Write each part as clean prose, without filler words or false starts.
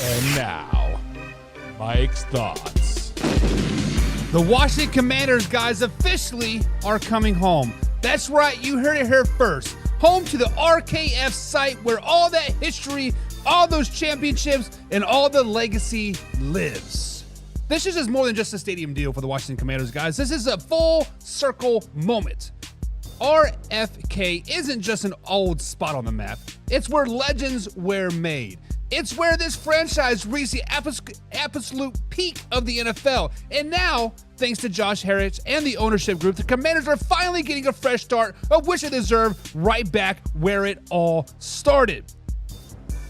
And now, Mike's thoughts. The Washington Commanders, guys, officially are coming home. That's right, you heard it here first. Home to the RKF site where all that history, all those championships, and all the legacy lives. This is just more than just a stadium deal for the Washington Commanders, guys. This is a full circle moment. RFK isn't just an old spot on the map. It's where legends were made. It's where this franchise reached the absolute peak of the NFL. And now, thanks to Josh Harris and the ownership group, the Commanders are finally getting a fresh start, of which they deserve, right back where it all started.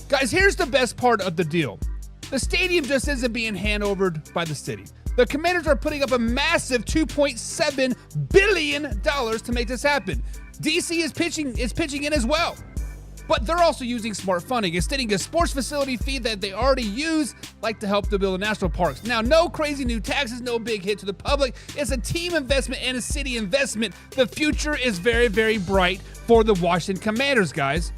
Guys, here's the best part of the deal. The stadium just isn't being handovered by the city. The Commanders are putting up a massive $2.7 billion to make this happen. DC is pitching in as well. But they're also using smart funding, extending a sports facility fee that they already use, like to help to build the national parks. Now, no crazy new taxes, no big hit to the public. It's a team investment and a city investment. The future is very, very bright for the Washington Commanders, guys.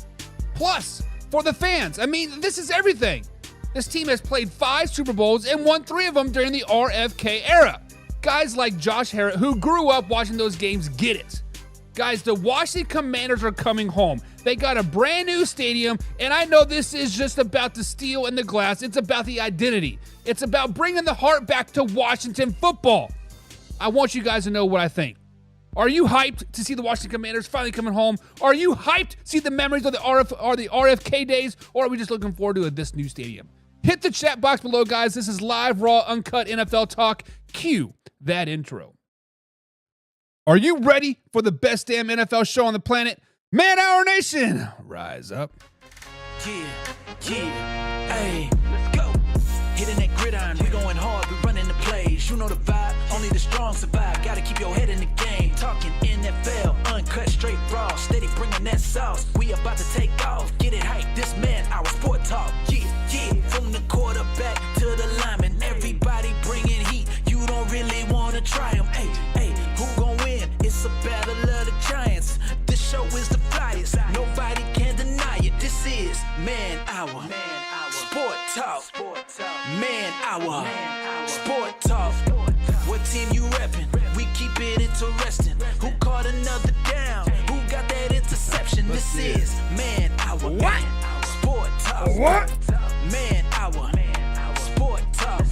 Plus, for the fans, I mean, this is everything. This team has played 5 Super Bowls and won 3 of them during the RFK era. Guys like Josh Harris, who grew up watching those games, get it. Guys, the Washington Commanders are coming home. They got a brand new stadium, and I know this is just about the steel and the glass. It's about the identity. It's about bringing the heart back to Washington football. I want you guys to know what I think. Are you hyped to see the Washington Commanders finally coming home? Are you hyped to see the memories of the RFK days, or are we just looking forward to this new stadium? Hit the chat box below, guys. This is live, raw, uncut NFL talk. Cue that intro. Are you ready for the best damn NFL show on the planet? Man Hour Nation, rise up. Yeah, hey, let's go. Hitting that gridiron, we going hard, we running the plays. You know the vibe, only the strong survive. Gotta keep your head in the game. Talking NFL, uncut, straight raw, steady bringing that sauce. We about to take off, get it hype. This man, our sport talk. Yeah, from the quarterback to the lineman, everybody bringing heat. You don't really wanna try them. Hey, who gon' win? It's a battle of the giants. This show is the flyest. Nobody can deny it. This is Man Hour. Sport Talk. Man Hour. Sport Talk. What team you reppin'? We keep it interesting. Who caught another down? Who got that interception? This is Man Hour. What? Sport Talk. What? Man Hour. Sport Talk.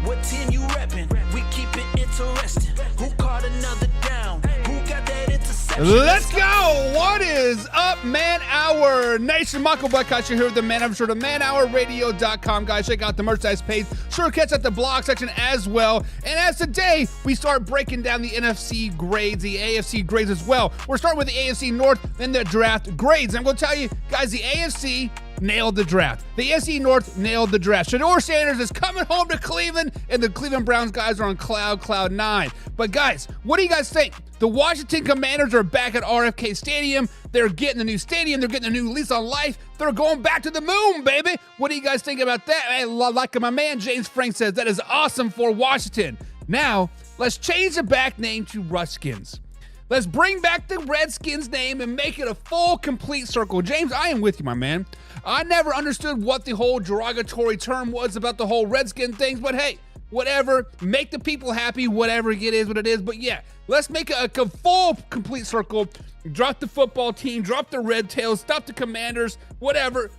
What team you reppin'? We keep it interesting. Who caught another down? Who got that interception? Let's go. What is up, Man Hour Nation? Michael Blackcott, you're here with the Man Hour Show, to manhourradio.com. Guys, check out the merchandise page. Sure, catch out the blog section as well. And as today, we start breaking down the NFC grades, the AFC grades as well. We're starting with the AFC North and the draft grades. I'm going to tell you, guys, the AFC nailed the draft. The AFC North nailed the draft. Shedeur Sanders is coming home to Cleveland, and the Cleveland Browns guys are on cloud 9. But guys, what do you guys think? The Washington Commanders are back at RFK Stadium. They're getting the new stadium. They're getting a new lease on life. They're going back to the moon, baby. What do you guys think about that? Hey, like my man James Frank says, that is awesome for Washington. Now, let's change the back name to Redskins. Let's bring back the Redskins name and make it a full, complete circle. James, I am with you, my man. I never understood what the whole derogatory term was about the whole Redskin things, but hey, whatever. Make the people happy, whatever it is, what it is. But yeah, let's make a full, complete circle. Drop the football team, drop the Red Tails, stop the Commanders, whatever.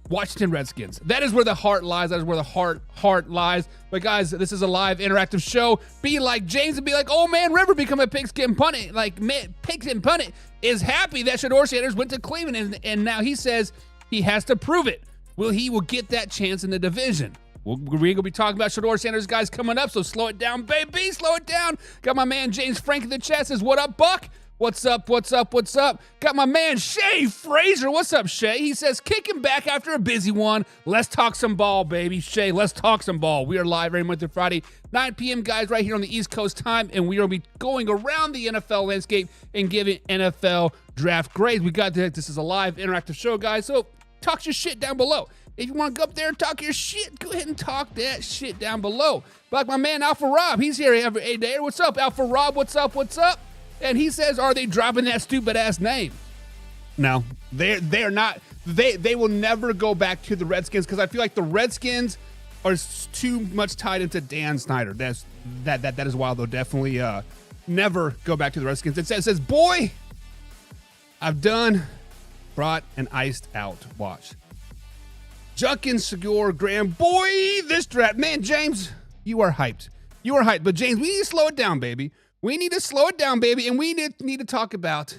Washington Redskins. That is where the heart lies. That is where the heart lies. But guys, this is a live interactive show. Be like James and be like, oh man, River become a pigskin punnet. Like, man, pigskin punnet is happy that Shedeur Sanders went to Cleveland, and now he says he has to prove it. He will get that chance in the division. We're going to be talking about Shedeur Sanders, guys, coming up, so slow it down, baby. Slow it down. Got my man James Frank in the chat. Says, what up, Buck? What's up? Got my man Shay Frazier. What's up, Shay? He says, kicking back after a busy one. Let's talk some ball, baby. Shay, let's talk some ball. We are live every Monday through Friday, 9 p.m., guys, right here on the East Coast time, and we will be going around the NFL landscape and giving NFL draft grades. This is a live interactive show, guys, so talk your shit down below. If you want to go up there and talk your shit, go ahead and talk that shit down below. Like my man Alpha Rob, he's here every day. What's up, Alpha Rob? What's up? And he says, are they dropping that stupid ass name? No, they're not they will never go back to the Redskins because I feel like the Redskins are too much tied into Dan Snyder. That is wild, though. Definitely never go back to the Redskins. It says, boy, I've brought an iced out watch. Juckin' Segura Graham, boy, this draft. Man, James, you are hyped. You are hyped. But, James, we need to slow it down, baby. We need to slow it down, baby. And we need to talk about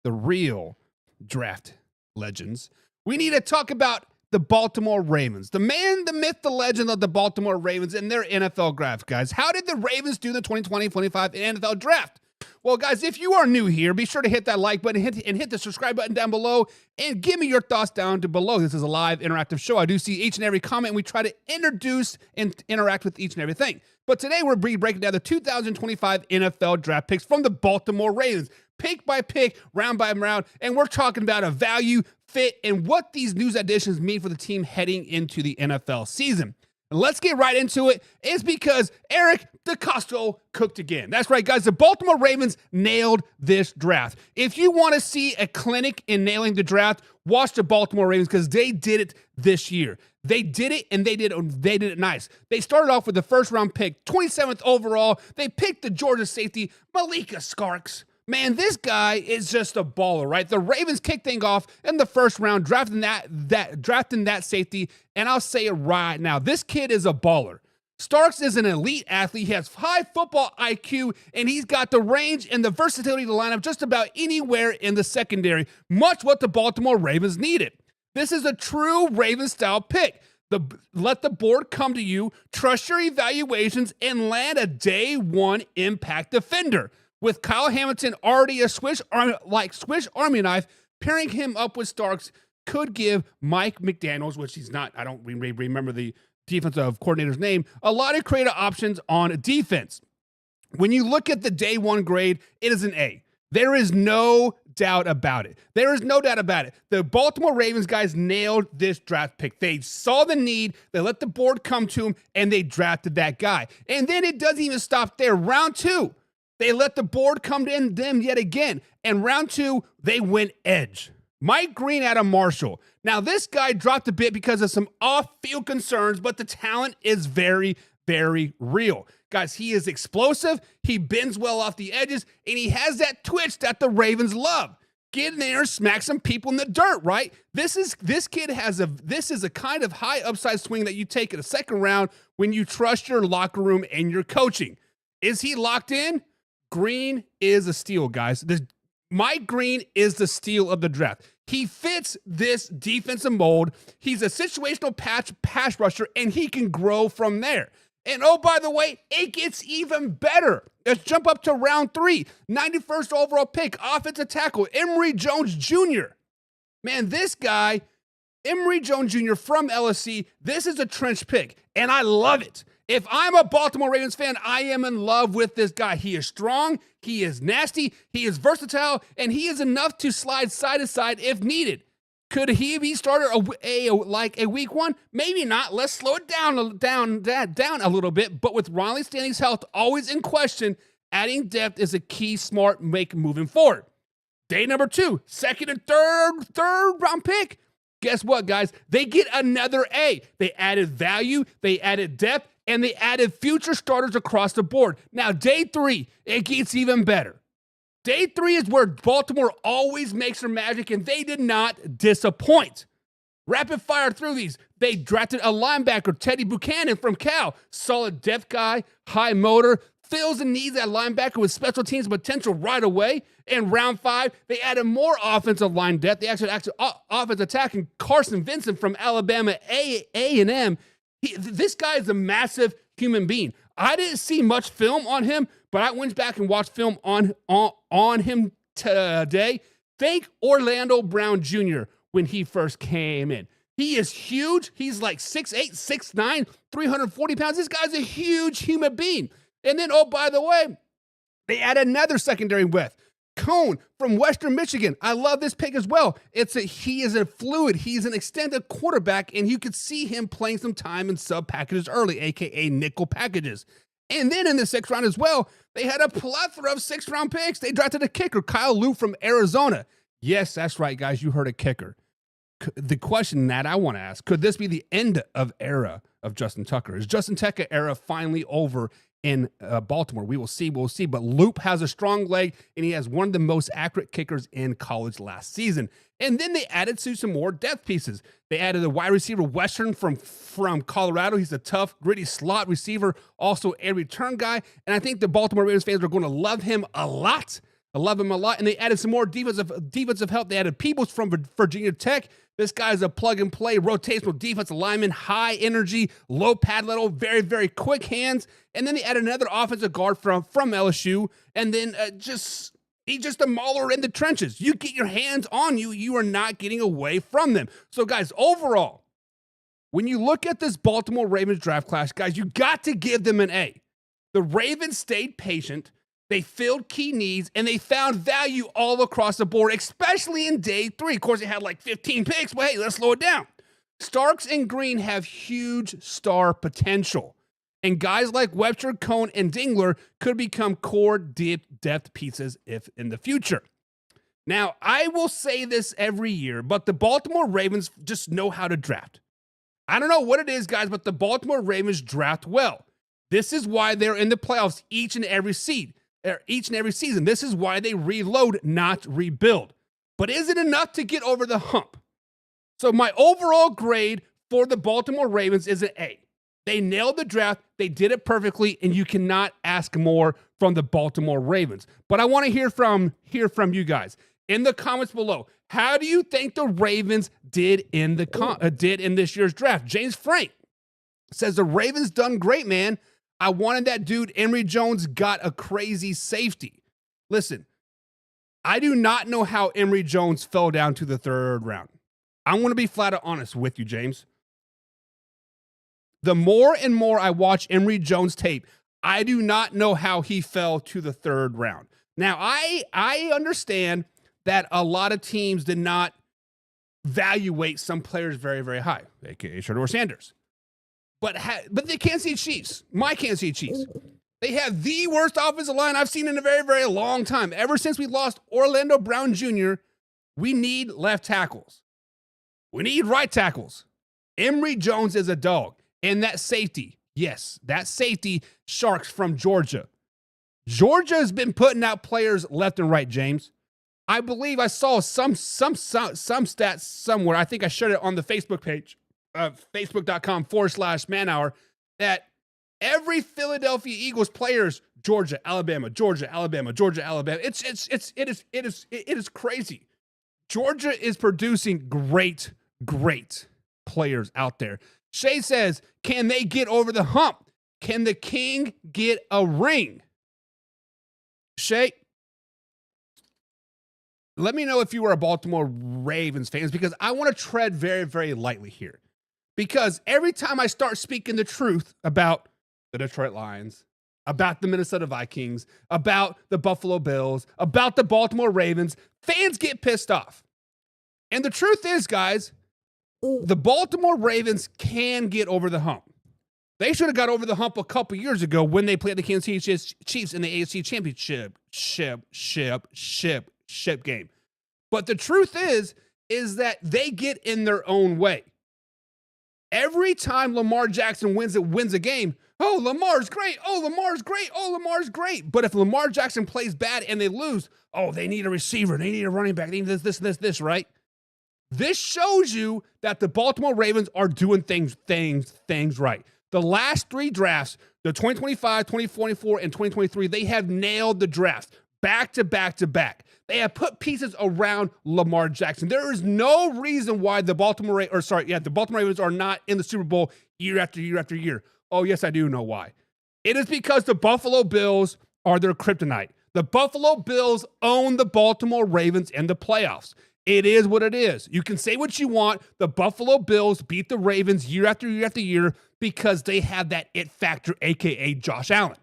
the real draft legends. We need to talk about the Baltimore Ravens. The man, the myth, the legend of the Baltimore Ravens and their NFL draft, guys. How did the Ravens do the 2020-25 NFL draft? Well, guys, if you are new here, be sure to hit that like button and hit the subscribe button down below and give me your thoughts down to below. This is a live interactive show. I do see each and every comment. And we try to introduce and interact with each and everything. But today we're breaking down the 2025 NFL draft picks from the Baltimore Ravens, pick by pick, round by round, and we're talking about a value, fit, and what these news additions mean for the team heading into the NFL season. And let's get right into it. It's because Eric DeCosto cooked again. That's right, guys. The Baltimore Ravens nailed this draft. If you want to see a clinic in nailing the draft, watch the Baltimore Ravens because they did it this year. They did it, and they did it nice. They started off with the first-round pick, 27th overall. They picked the Georgia safety, Malika Skarks. Man, this guy is just a baller, right? The Ravens kicked things off in the first round, drafting that safety, and I'll say it right now. This kid is a baller. Starks is an elite athlete. He has high football IQ, and he's got the range and the versatility to line up just about anywhere in the secondary, much what the Baltimore Ravens needed. This is a true Ravens-style pick. Let the board come to you, trust your evaluations, and land a day one impact defender. With Kyle Hamilton already a Swiss Army knife, pairing him up with Starks could give Mike McDaniels, which he's not, I don't remember the defensive coordinator's name, a lot of creative options on defense. When you look at the day one grade, it is an A. There is no doubt about it. There is no doubt about it. The Baltimore Ravens guys nailed this draft pick. They saw the need, they let the board come to them, and they drafted that guy. And then it doesn't even stop there. Round two, they let the board come to them yet again. And round two, they went edge. Mike Green out of Marshall. Now, this guy dropped a bit because of some off-field concerns, but the talent is very, very real. Guys, he is explosive, he bends well off the edges, and he has that twitch that the Ravens love. Get in there and smack some people in the dirt, right? This is a kind of high upside swing that you take in the second round when you trust your locker room and your coaching. Is he locked in? Green is a steal, guys. Mike Green is the steal of the draft. He fits this defensive mold. He's a situational pass rusher, and he can grow from there. And oh, by the way, it gets even better. Let's jump up to round 3. 91st overall pick, offensive tackle, Emory Jones Jr. Man, this guy, Emory Jones Jr. from LSC, this is a trench pick, and I love it. If I'm a Baltimore Ravens fan, I am in love with this guy. He is strong, he is nasty, he is versatile, and he is enough to slide side to side if needed. Could he be started like a week one? Maybe not. Let's slow it down a little bit. But with Ronnie Stanley's health always in question, adding depth is a key smart make moving forward. Day number 2, second and third round pick. Guess what, guys? They get another A. They added value, they added depth, and they added future starters across the board. Now, day 3, it gets even better. Day 3 is where Baltimore always makes their magic, and they did not disappoint. Rapid fire through these. They drafted a linebacker, Teddy Buchanan from Cal. Solid depth guy, high motor, fills the needs at linebacker with special teams potential right away. In round 5, they added more offensive line depth. They actually offensive attacking Carson Vincent from Alabama A&M. This guy is a massive human being. I didn't see much film on him, but I went back and watched film on him today. Thank Orlando Brown Jr. when he first came in. He is huge. He's like 6'8", 6'9", 340 pounds. This guy's a huge human being. And then, oh, by the way, they add another secondary width. Cone from Western Michigan. I love this pick as well. He is a fluid. He's an extended quarterback, and you could see him playing some time in sub packages early, aka nickel packages. And then in the 6th round as well, they had a plethora of 6th round picks. They drafted a kicker, Kyle Lute from Arizona. Yes, that's right, guys. You heard a kicker. the question that I want to ask, could this be the end of era of Justin Tucker? Is Justin Tucker era finally over in Baltimore? We will see. We'll see. But Loop has a strong leg, and he has one of the most accurate kickers in college last season. And then they added to some more depth pieces. They added a wide receiver, Western from Colorado. He's a tough, gritty slot receiver, also a return guy. And I think the Baltimore Ravens fans are going to love him a lot. I love him a lot. And they added some more defensive help. They added Peebles from Virginia Tech. This guy's a plug-and-play, rotational defensive lineman, high energy, low pad level, very, very quick hands. And then they added another offensive guard from LSU. And then he's just a mauler in the trenches. You get your hands on you are not getting away from them. So, guys, overall, when you look at this Baltimore Ravens draft class, guys, you got to give them an A. The Ravens stayed patient. They filled key needs, and they found value all across the board, especially in day 3. Of course, they had like 15 picks, but hey, let's slow it down. Starks and Green have huge star potential, and guys like Webster, Cone, and Dingler could become core depth pieces if in the future. Now, I will say this every year, but the Baltimore Ravens just know how to draft. I don't know what it is, guys, but the Baltimore Ravens draft well. This is why they're in the playoffs each and every season. This is why they reload, not rebuild. But is it enough to get over the hump? So my overall grade for the Baltimore Ravens is an A. They nailed the draft. They did it perfectly, and you cannot ask more from the Baltimore Ravens. But I want to hear from you guys in the comments below. How do you think the Ravens did in this year's draft? James Frank says the Ravens done great, man. I wanted that dude. Emory Jones got a crazy safety. Listen, I do not know how Emory Jones fell down to the 3rd round. I'm going to be flat out honest with you, James. The more and more I watch Emory Jones tape, I do not know how he fell to the 3rd round. Now, I understand that a lot of teams did not evaluate some players very, very high, aka Shedeur Sanders. But the Kansas City Chiefs, my Kansas City Chiefs, they have the worst offensive line I've seen in a very, very long time. Ever since we lost Orlando Brown Jr., we need left tackles. We need right tackles. Emory Jones is a dog. And that safety, yes, that safety, Sharks from Georgia. Georgia has been putting out players left and right, James. I believe I saw some stats somewhere. I think I shared it on the Facebook page. Facebook.com/manhour, that every Philadelphia Eagles players, Georgia, Alabama. It is crazy. Georgia is producing great players out there. Shay says, can they get over the hump? Can the king get a ring? Shay, let me know if you are a Baltimore Ravens fans, because I want to tread very, very lightly here. Because every time I start speaking the truth about the Detroit Lions, about the Minnesota Vikings, about the Buffalo Bills, about the Baltimore Ravens, fans get pissed off. And the truth is, guys, the Baltimore Ravens can get over the hump. They should have got over the hump a couple years ago when they played the Kansas City Chiefs in the AFC Championship game. But the truth is that they get in their own way. Every time Lamar Jackson wins a game, oh, Lamar's great. Oh, Lamar's great. Oh, Lamar's great. But if Lamar Jackson plays bad and they lose, oh, they need a receiver. They need a running back. They need this, right? This shows you that the Baltimore Ravens are doing things right. The last 3 drafts, the 2025, 2024, and 2023, they have nailed the drafts back to back. They have put pieces around Lamar Jackson. There is no reason why the Baltimore Ravens are not in the Super Bowl year after year after year. Oh, yes, I do know why. It is because the Buffalo Bills are their kryptonite. The Buffalo Bills own the Baltimore Ravens in the playoffs. It is what it is. You can say what you want. The Buffalo Bills beat the Ravens year after year after year because they have that it factor, a.k.a. Josh Allen.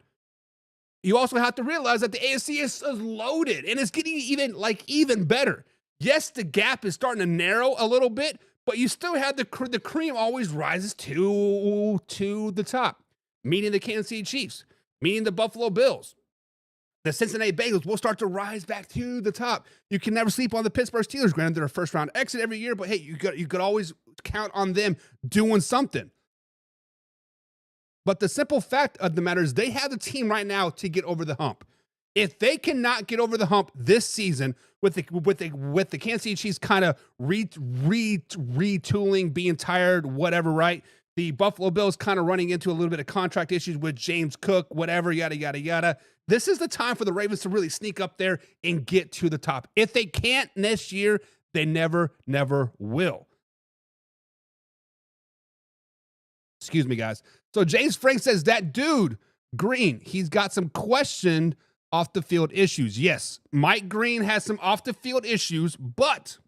You also have to realize that the AFC is loaded, and it's getting even better. Yes, the gap is starting to narrow a little bit, but you still have the cream always rises to the top, meaning the Kansas City Chiefs, meaning the Buffalo Bills. the Cincinnati Bengals will start to rise back to the top. You can never sleep on the Pittsburgh Steelers. Granted, they're a first-round exit every year, but hey, you could always count on them doing something. But the simple fact of the matter is they have the team right now to get over the hump. If they cannot get over the hump this season with the Kansas City Chiefs kind of retooling, being tired, whatever, right? The Buffalo Bills kind of running into a little bit of contract issues with James Cook, whatever, yada, yada, yada. This is the time for the Ravens to really sneak up there and get to the top. If they can't this year, they never will. Excuse me, guys. So James Frank says that dude, Green, he's got some questioned off the field issues. Yes, Mike Green has some off the field issues, but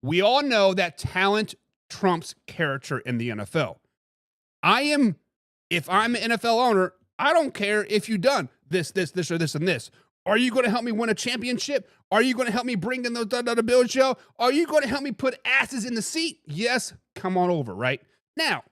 we all know that talent trumps character in the NFL. If I'm an NFL owner, I don't care if you've done this, or this, and this. Are you going to help me win a championship? Are you going to help me bring in the Bill show? Are you going to help me put asses in the seat? Yes, come on over, right? Now,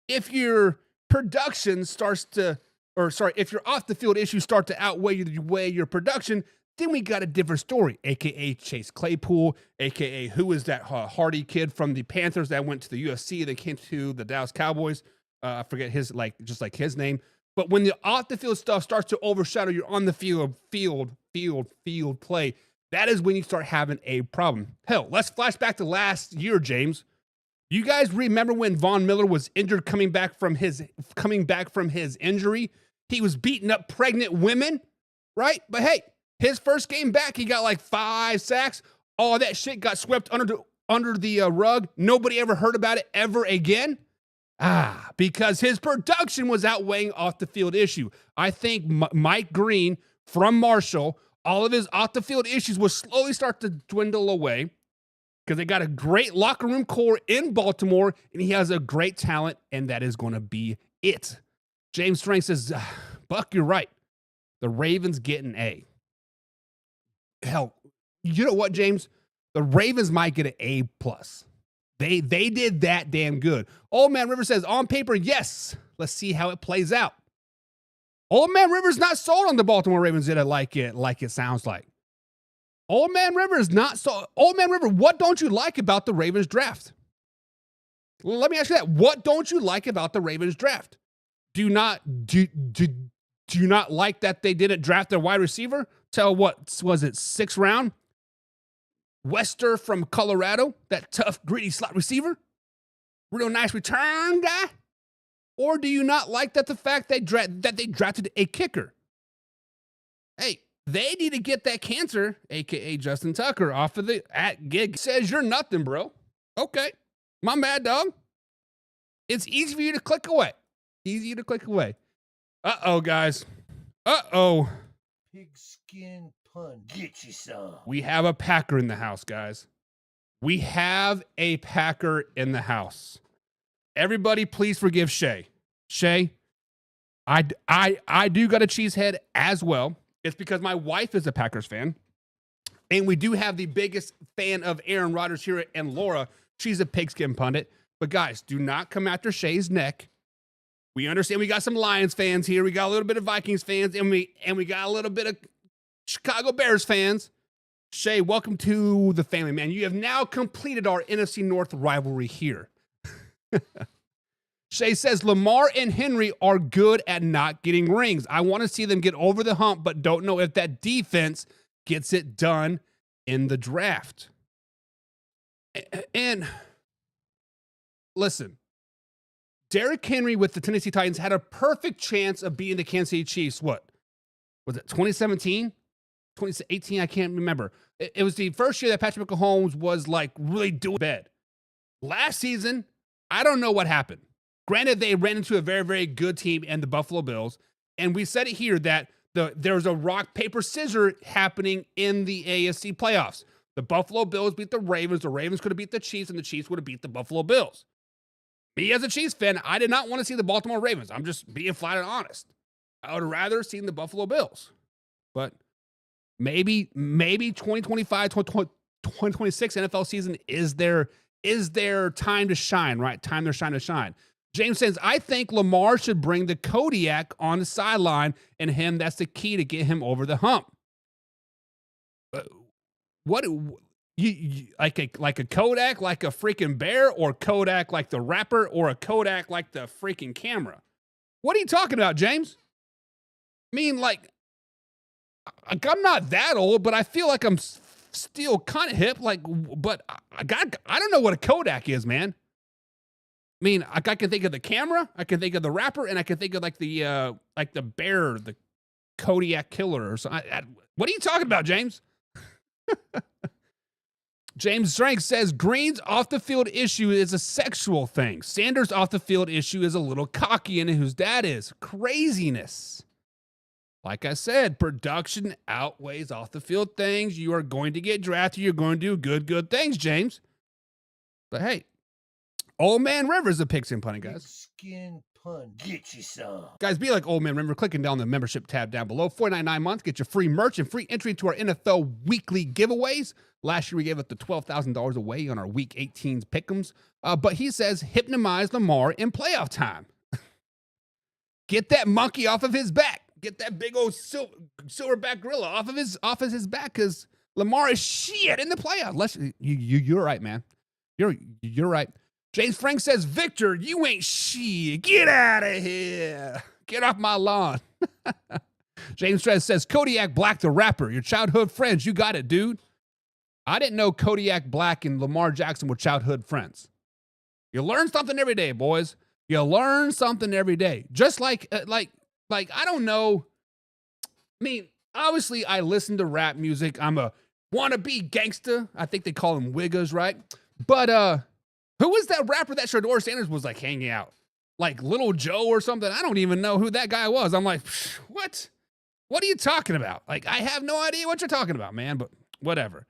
if your production if your off the field issues start to outweigh your production, then we got a different story, aka Chase Claypool, aka who is that Hardy kid from the Panthers that went to the UFC, that came to the Dallas Cowboys. I forget his his name. But when the off the field stuff starts to overshadow your on the field play, that is when you start having a problem. Hell, let's flash back to last year, James. You guys remember when Von Miller was injured coming back from his injury? He was beating up pregnant women, right? But hey, his first game back, he got like 5 sacks. All that shit got swept under the rug. Nobody ever heard about it ever again. Because his production was outweighing off the field issue. I think Mike Green from Marshall, all of his off the field issues will slowly start to dwindle away, because they got a great locker room core in Baltimore, and he has a great talent, and that is going to be it. James Strang says, Buck, you're right. The Ravens get an A. Hell, you know what, James? The Ravens might get an A+. They did that damn good. Old Man River says, on paper, yes. Let's see how it plays out. Old Man River's not sold on the Baltimore Ravens yet like it sounds like. Old Man River is not so. Old Man River, what don't you like about the Ravens draft? Well, let me ask you that. What don't you like about the Ravens draft? Do you not like that they didn't draft their wide receiver till what was it, 6th round? Wester from Colorado, that tough, gritty slot receiver, real nice return guy. Or do you not like that the fact that they drafted a kicker? Hey. They need to get that cancer, a.k.a. Justin Tucker, off of the gig. Says you're nothing, bro. Okay. My bad, dog. It's easy for you to click away. Easy to click away. Uh-oh, guys. Uh-oh. Pigskin pun. Get you some. We have a Packer in the house, guys. We have a Packer in the house. Everybody, please forgive Shay. Shay, I do got a cheesehead as well. It's because my wife is a Packers fan, and we do have the biggest fan of Aaron Rodgers here, and Laura, she's a pigskin pundit. But guys, do not come after Shay's neck. We understand we got some Lions fans here. We got a little bit of Vikings fans, and we got a little bit of Chicago Bears fans. Shay, welcome to the family, man. You have now completed our NFC North rivalry here. Shay says, Lamar and Henry are good at not getting rings. I want to see them get over the hump, but don't know if that defense gets it done in the draft. And listen, Derrick Henry with the Tennessee Titans had a perfect chance of beating the Kansas City Chiefs. What was it, 2017? 2018? I can't remember. It was the first year that Patrick Mahomes was like really doing bad. Last season, I don't know what happened. Granted, they ran into a very, very good team in the Buffalo Bills. And we said it here that there's a rock, paper, scissors happening in the AFC playoffs. The Buffalo Bills beat the Ravens could have beat the Chiefs, and the Chiefs would have beat the Buffalo Bills. Me as a Chiefs fan, I did not want to see the Baltimore Ravens. I'm just being flat and honest. I would rather see the Buffalo Bills. But maybe 2025, 2026 NFL season is their time to shine, right? Time to shine. James says, I think Lamar should bring the Kodiak on the sideline, and that's the key to get him over the hump. What you like a Kodak, like a freaking bear, or Kodak like the rapper, or a Kodak like the freaking camera? What are you talking about, James? I mean, like I'm not that old, but I feel like I'm still kind of hip. Like, but I don't know what a Kodak is, man. I mean, I can think of the camera, I can think of the rapper, and I can think of like the bear, the Kodiak killer, or something. What are you talking about, James? James Strength says Green's off the field issue is a sexual thing. Sanders' off the field issue is a little cocky and whose dad is. Craziness. Like I said, production outweighs off the field things. You are going to get drafted. You're going to do good things, James. But hey, Old Man River's a picks and punting, guys. Skin pun. Get you some. Guys, be like Old Man River. Clicking down the membership tab down below. $4.99 months. Get your free merch and free entry to our NFL weekly giveaways. Last year, we gave up the $12,000 away on our Week 18's pick'ems. But he says, hypnotize Lamar in playoff time. Get that monkey off of his back. Get that big old silverback gorilla off of his back, because Lamar is shit in the playoffs. You're right, man. You're right. James Frank says, Victor, you ain't shit. Get out of here. Get off my lawn. James Stress says, Kodiak Black the rapper, your childhood friends. You got it, dude. I didn't know Kodiak Black and Lamar Jackson were childhood friends. You learn something every day, boys. You learn something every day. Just like I don't know. I mean, obviously, I listen to rap music. I'm a wannabe gangsta. I think they call them wiggas, right? But who was that rapper that Shador Sanders was like hanging out? Like Little Joe or something? I don't even know who that guy was. I'm like, what? What are you talking about? Like, I have no idea what you're talking about, man, but whatever.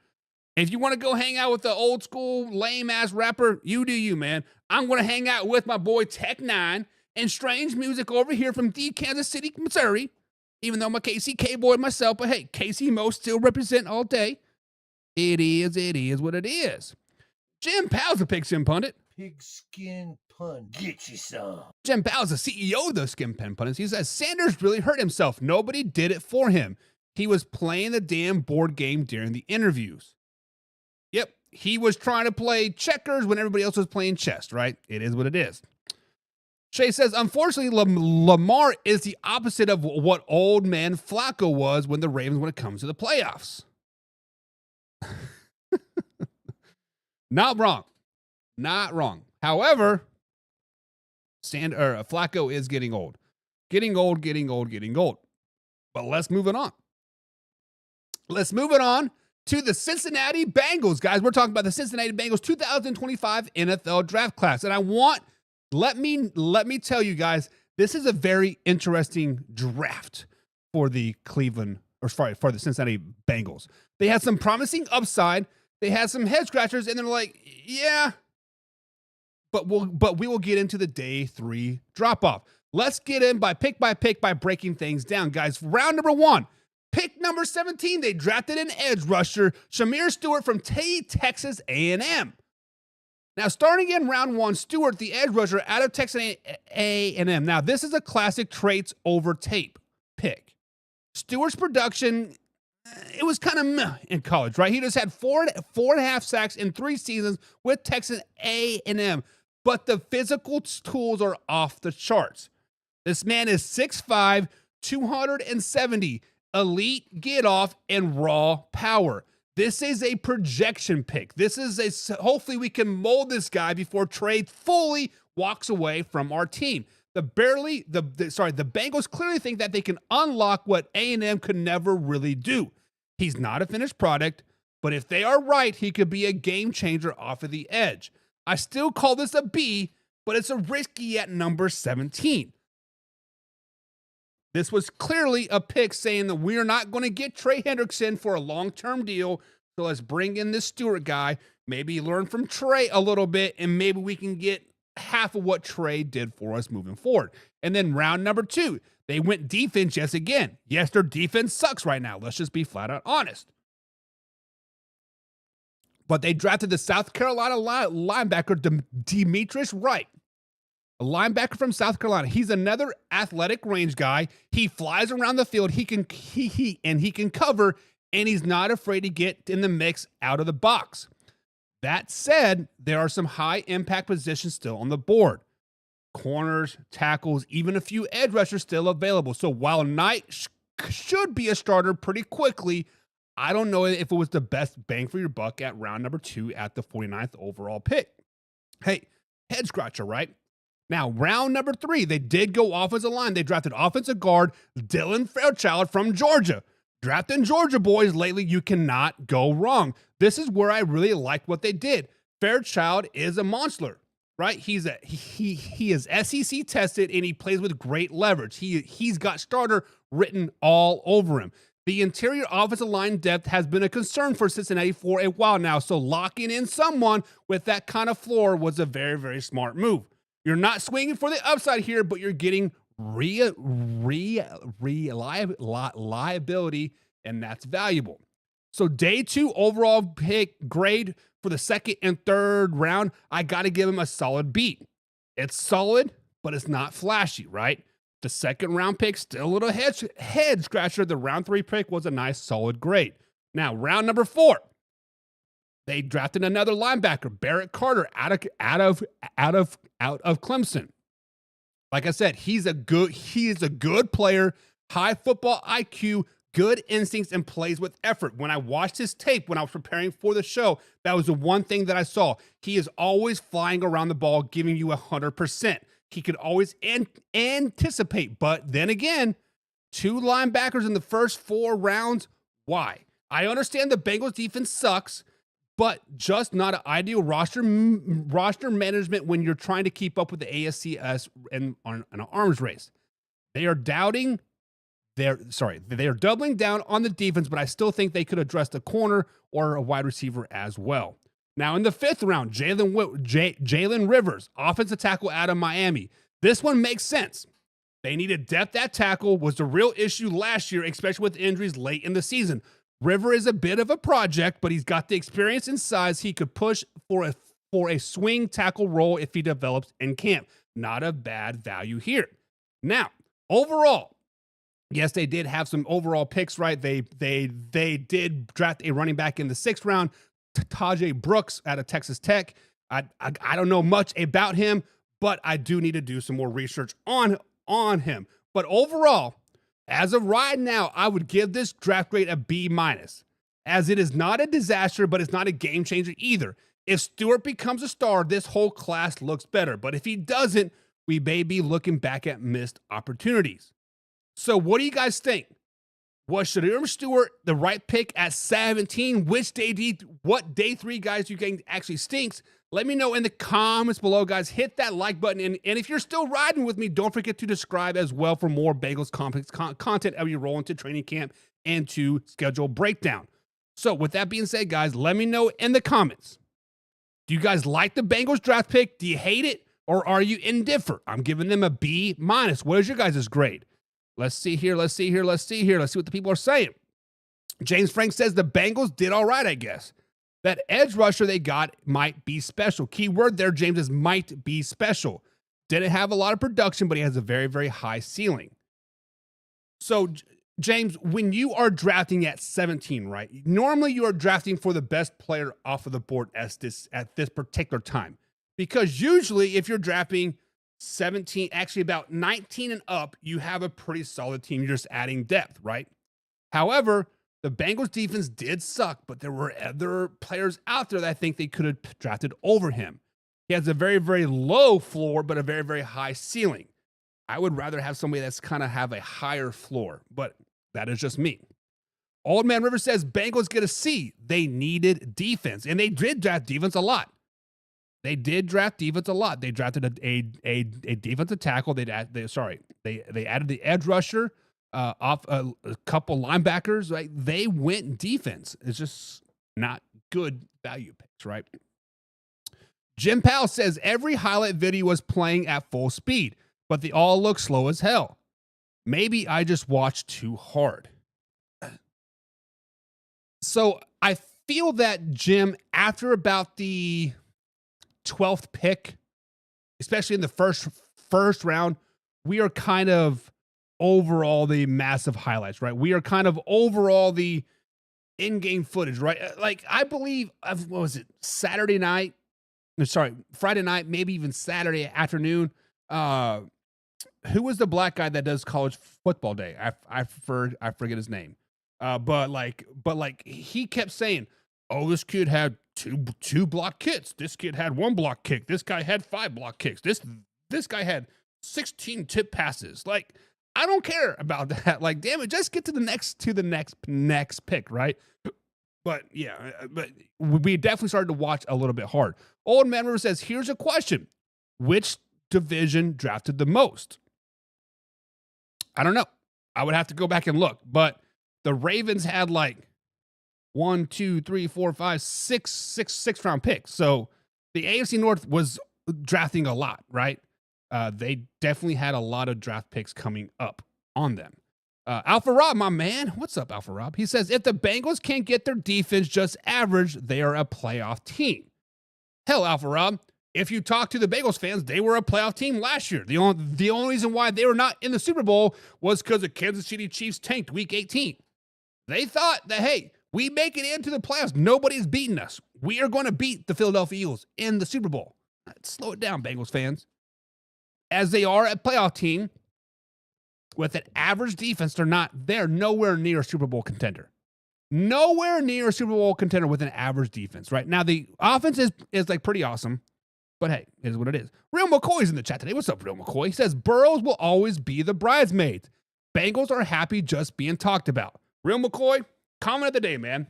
If you want to go hang out with the old school lame-ass rapper, you do you, man. I'm going to hang out with my boy Tech9 and Strange Music over here from Kansas City, Missouri. Even though I'm a KCK boy myself, but hey, KC Mo still represent all day. It is what it is. Jim Powell's a Pigskin Pundit. Pigskin pun. Get you some. Jim Powell's the CEO of the Skin Pen Pundits. He says Sanders really hurt himself. Nobody did it for him. He was playing the damn board game during the interviews. Yep, he was trying to play checkers when everybody else was playing chess, right? It is what it is. Shay says, unfortunately, Lamar is the opposite of what old man Flacco was when the Ravens when it comes to the playoffs. Not wrong. Not wrong. However, Flacco is getting old. Getting old. But let's move it on. Let's move it on to the Cincinnati Bengals, guys. We're talking about the Cincinnati Bengals 2025 NFL draft class. And let me tell you guys, this is a very interesting draft for the for the Cincinnati Bengals. They had some promising upside. They had some head scratchers, and they're like, yeah, but we will get into the day 3 drop off. Let's get in by pick by breaking things down, guys. Round number 1. Pick number 17, they drafted an edge rusher, Shamir Stewart from Texas A&M. Now, starting in round 1, Stewart, the edge rusher out of Texas A&M. Now, this is a classic traits over tape pick. Stewart's production, it was kind of meh in college, right? He just had 4.5 sacks in 3 seasons with Texas A&M, but the physical tools are off the charts. This man is 6'5", 270. Elite get off and raw power. This is a projection pick. Hopefully we can mold this guy before trade fully walks away from our team. The Bengals clearly think that they can unlock what A&M could never really do. He's not a finished product, but if they are right, he could be a game changer off of the edge. I still call this a B, but it's a risky at number 17. This was clearly a pick saying that we're not going to get Trey Hendrickson for a long-term deal, so let's bring in this Stewart guy, maybe learn from Trey a little bit, and maybe we can get half of what Trey did for us moving forward. And then round number 2, they went defense yes again. Yes, their defense sucks right now. Let's just be flat out honest. But they drafted the South Carolina linebacker, Demetrius Wright. a linebacker from South Carolina. He's another athletic range guy. He flies around the field. He can cover, and he's not afraid to get in the mix out of the box. That said, there are some high impact positions still on the board. Corners, tackles, even a few edge rushers still available. So while Knight should be a starter pretty quickly, I don't know if it was the best bang for your buck at round number 2 at the 49th overall pick. Hey, head scratcher, right? Now, round number 3, they did go offensive line. They drafted offensive guard Dylan Fairchild from Georgia. Drafting Georgia boys lately, you cannot go wrong. This is where I really like what they did. Fairchild is a monster, right? He is SEC tested, and he plays with great leverage. He's got starter written all over him. The interior offensive line depth has been a concern for Cincinnati for a while now, so locking in someone with that kind of floor was a very, very smart move. You're not swinging for the upside here, but you're getting reliability, and that's valuable. So day 2 overall pick grade for the 2nd and 3rd round, I got to give him a solid B. It's solid, but it's not flashy, right? The 2nd round pick, still a little head scratcher. The round 3 pick was a nice solid grade. Now, round number 4, they drafted another linebacker, Barrett Carter, out of Clemson. Like I said, he is a good player, high football IQ, good instincts, and plays with effort. When I watched his tape when I was preparing for the show, that was the one thing that I saw. He is always flying around the ball, giving you 100%. He could always anticipate, but then again, 2 linebackers in the first 4 rounds. Why? I understand the Bengals defense sucks, but just not an ideal roster management when you're trying to keep up with the AFC in an arms race. They are doubling down on the defense, but I still think they could address the corner or a wide receiver as well. Now, in the 5th round, Jalen Rivers, offensive tackle out of Miami. This one makes sense. They needed depth at tackle, was the real issue last year, especially with injuries late in the season. River is a bit of a project, but he's got the experience and size. He could push for a swing tackle role if he develops in camp. Not a bad value here. Now, overall, yes, they did have some overall picks, right? They did draft a running back in the 6th round, Tajay Brooks out of Texas Tech. I don't know much about him, but I do need to do some more research on him. But overall, as of right now, I would give this draft grade a B-, as it is not a disaster, but it's not a game changer either. If Stewart becomes a star, this whole class looks better. But if he doesn't, we may be looking back at missed opportunities. So what do you guys think? Was Shedeur Stewart the right pick at 17? What day 3 guys you think actually stinks? Let me know in the comments below, guys. Hit that like button. And if you're still riding with me, don't forget to subscribe as well for more Bengals content as we roll into training camp and to schedule breakdown. So with that being said, guys, let me know in the comments. Do you guys like the Bengals draft pick? Do you hate it? Or are you indifferent? I'm giving them a B-. What is your guys' grade? Let's see here. Let's see what the people are saying. James Frank says the Bengals did all right, I guess. That edge rusher they got might be special. Key word there, James, is might be special. Didn't have a lot of production, but he has a very, very high ceiling. So, James, when you are drafting at 17, right? Normally you are drafting for the best player off of the board at this particular time. Because usually if you're drafting 17, actually about 19 and up, you have a pretty solid team. You're just adding depth, right? However, the Bengals defense did suck, but there were other players out there that I think they could have drafted over him. He has a very, very low floor, but a very, very high ceiling. I would rather have somebody that's kind of have a higher floor, but that is just me. Old Man River says Bengals get a C. They needed defense, and they did draft defense a lot. They drafted a defensive tackle. They added the edge rusher, off a couple linebackers, right? They went defense. It's just not good value picks, right? Jim Powell says every highlight video was playing at full speed, but they all look slow as hell. Maybe I just watched too hard. So I feel that, Jim, after about the 12th pick, especially in the first first round, we are kind of over all the massive highlights, right? We are kind of over all the in-game footage, right? Like, I believe, what was it, Friday night, maybe even Saturday afternoon. Who was the black guy that does college football day? I forget his name. But he kept saying, "Oh, this kid had two block kicks. This kid had one block kick. This guy had 5 block kicks. This guy had 16 tip passes." Like, I don't care about that. Like, damn it, just get to the next pick, right? But yeah, but we definitely started to watch a little bit hard. Old Man River says, "Here's a question: which division drafted the most?" I don't know. I would have to go back and look, but the Ravens had like 1, 2, 3, 4, 5, 6 round picks. So the AFC North was drafting a lot, right? They definitely had a lot of draft picks coming up on them. Alpha Rob, my man. What's up, Alpha Rob? He says, if the Bengals can't get their defense just average, they are a playoff team. Hell, Alpha Rob, if you talk to the Bengals fans, they were a playoff team last year. The only reason why they were not in the Super Bowl was because the Kansas City Chiefs tanked Week 18. They thought that, hey, we make it into the playoffs. Nobody's beating us. We are going to beat the Philadelphia Eagles in the Super Bowl. Slow it down, Bengals fans. As they are a playoff team with an average defense, they're nowhere near a Super Bowl contender. Nowhere near a Super Bowl contender with an average defense, right? Now, the offense is like pretty awesome. But hey, it is what it is. Real McCoy's in the chat today. What's up, Real McCoy? He says, Burrows will always be the bridesmaid. Bengals are happy just being talked about. Real McCoy, comment of the day, man.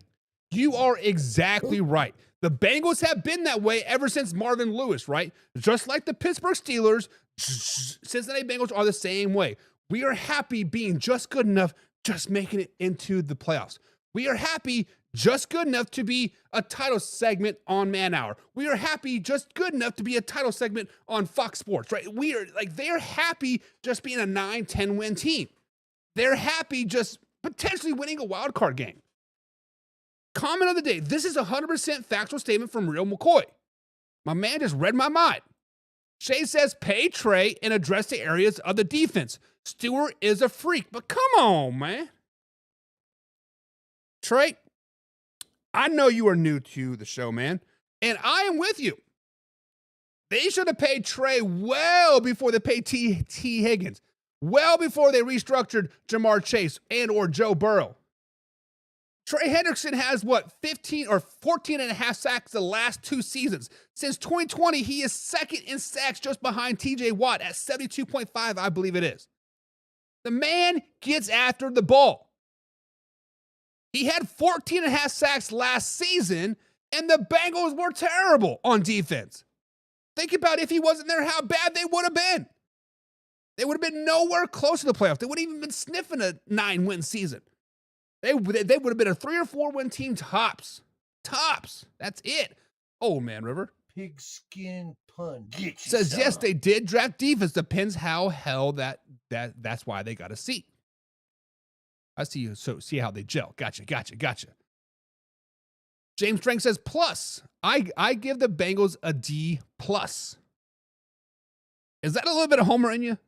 You are exactly right. The Bengals have been that way ever since Marvin Lewis, right? Just like the Pittsburgh Steelers, Cincinnati Bengals are the same way. We are happy being just good enough, just making it into the playoffs. We are happy just good enough to be a title segment on Man Hour. We are happy just good enough to be a title segment on Fox Sports, right? We are like, they're happy just being a 9-10 win team. They're happy just potentially winning a wild card game. Comment of the day. This is a 100% factual statement from Real McCoy. My man just read my mind. Shay says, pay Trey and address the areas of the defense. Stewart is a freak, but come on, man. Trey, I know you are new to the show, man, and I am with you. They should have paid Trey well before they paid T. Higgins, well before they restructured Jamar Chase and or Joe Burrow. Trey Hendrickson has, 15 or 14 and a half sacks the last 2 seasons. Since 2020, he is second in sacks just behind TJ Watt at 72.5, I believe it is. The man gets after the ball. He had 14 and a half sacks last season, and the Bengals were terrible on defense. Think about if he wasn't there, how bad they would have been. They would have been nowhere close to the playoffs. They wouldn't even been sniffing a 9-win season. They would have been a 3 or 4 win team tops. Tops. That's it. Oh, man, River. Pigskin pun. Get you Says, some. yes, they did draft defense. Depends how hell that's why they got a seat. I see you. So see how they gel. Gotcha. James Frank says, plus, I give the Bengals a D+. Is that a little bit of homer in you?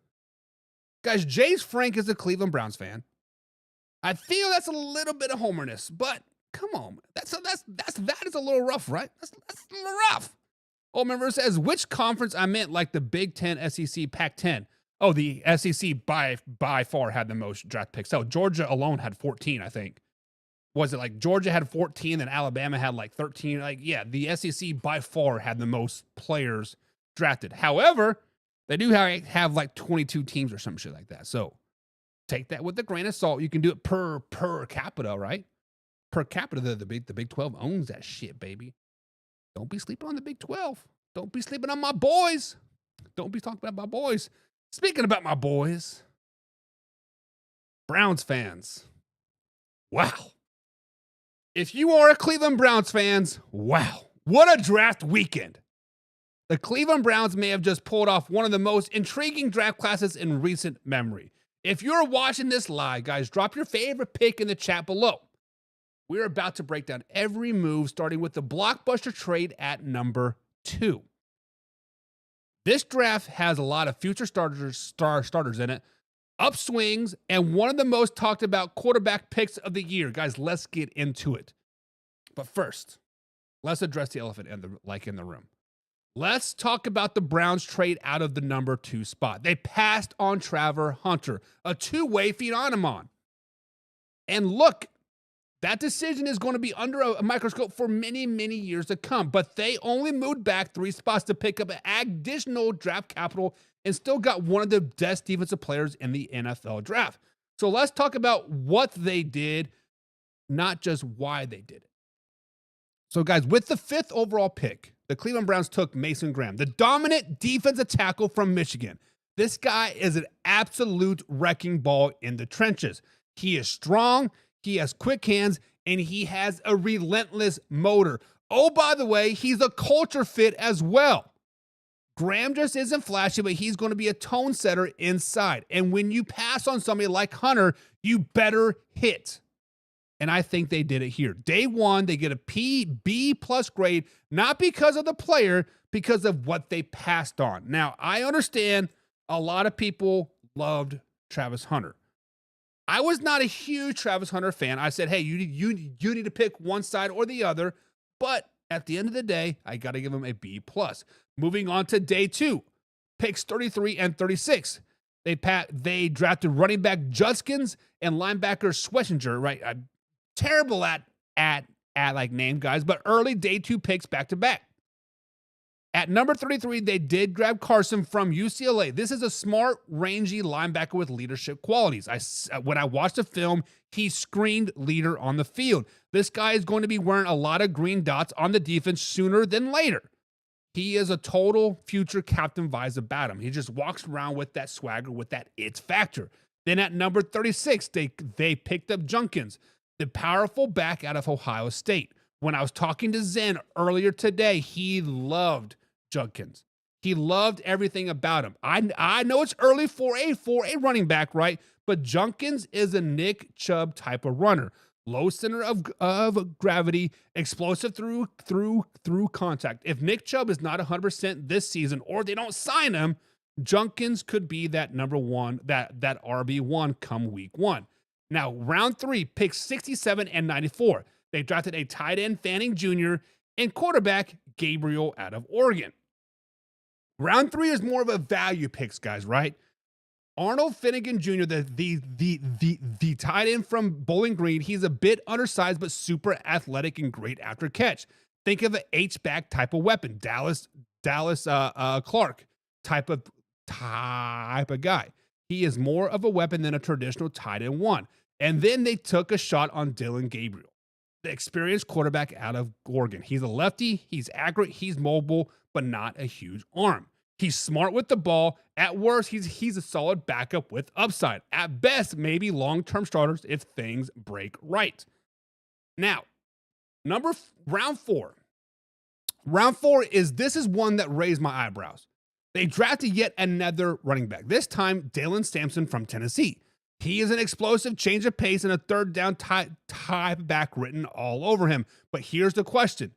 Guys, James Frank is a Cleveland Browns fan. I feel that's a little bit of homerness, but come on. That is a little rough, right? That's a little rough. Old member says, which conference I meant, like the Big Ten, SEC, Pac-10. Oh, the SEC by far had the most draft picks. So Georgia alone had 14, I think. Was it like Georgia had 14 and Alabama had like 13? Like, yeah, the SEC by far had the most players drafted. However, they do have like 22 teams or some shit like that. So take that with a grain of salt. You can do it per capita, right? Per capita, the Big 12 owns that shit, baby. Don't be sleeping on the Big 12. Don't be sleeping on my boys. Don't be talking about my boys. Speaking about my boys, Browns fans, wow. If you are a Cleveland Browns fans, wow. What a draft weekend. The Cleveland Browns may have just pulled off one of the most intriguing draft classes in recent memory. If you're watching this live, guys, drop your favorite pick in the chat below. We're about to break down every move, starting with the blockbuster trade at number 2. This draft has a lot of future starters in it, upswings, and one of the most talked about quarterback picks of the year. Guys, let's get into it. But first, let's address the elephant in the room. Let's talk about the Browns trade out of the number 2 spot. They passed on Trevor Hunter, a two-way phenomenon. And look, that decision is going to be under a microscope for many, many years to come. But they only moved back 3 spots to pick up additional draft capital and still got one of the best defensive players in the NFL draft. So let's talk about what they did, not just why they did it. So guys, with the 5th overall pick, the Cleveland Browns took Mason Graham, the dominant defensive tackle from Michigan. This guy is an absolute wrecking ball in the trenches. He is strong, he has quick hands, and he has a relentless motor. Oh, by the way, he's a culture fit as well. Graham just isn't flashy, but he's going to be a tone setter inside. And when you pass on somebody like Hunter, you better hit. And I think they did it here. Day 1, they get a B+ grade, not because of the player, because of what they passed on. Now, I understand a lot of people loved Travis Hunter. I was not a huge Travis Hunter fan. I said, hey, you need to pick one side or the other. But at the end of the day, I got to give him a B+. Moving on to day 2, picks 33 and 36. They drafted running back Judkins and linebacker Schwessinger, right? Terrible at like name guys, but early day 2 picks back to back. At number 33, they did grab Carson from UCLA. This is a smart, rangy linebacker with leadership qualities. When I watched the film, he screamed leader on the field. This guy is going to be wearing a lot of green dots on the defense sooner than later. He is a total future Captain Vibes about him. He just walks around with that swagger, with that it factor. Then at number 36, they picked up Judkins, the powerful back out of Ohio State. When I was talking to Zen earlier today, he loved Judkins. He loved everything about him. I know it's early for a running back, right? But Judkins is a Nick Chubb type of runner. Low center of gravity, explosive through contact. If Nick Chubb is not 100% this season, or they don't sign him, Judkins could be that number 1, that RB1 come week 1. Now, round 3, picks 67 and 94. They drafted a tight end, Fanning Jr., and quarterback, Gabriel, out of Oregon. Round 3 is more of a value picks, guys, right? Arnold Finnegan Jr., the tight end from Bowling Green, he's a bit undersized, but super athletic and great after catch. Think of an H-back type of weapon, Dallas Clark type of guy. He is more of a weapon than a traditional tight end 1. And then they took a shot on Dylan Gabriel, the experienced quarterback out of Oregon. He's a lefty, he's accurate, he's mobile, but not a huge arm. He's smart with the ball. At worst, he's a solid backup with upside. At best, maybe long-term starters if things break right. Now, round 4. Round 4 is one that raised my eyebrows. They drafted yet another running back, this time Dalen Sampson from Tennessee. He is an explosive change of pace and a third down type back written all over him. But here's the question.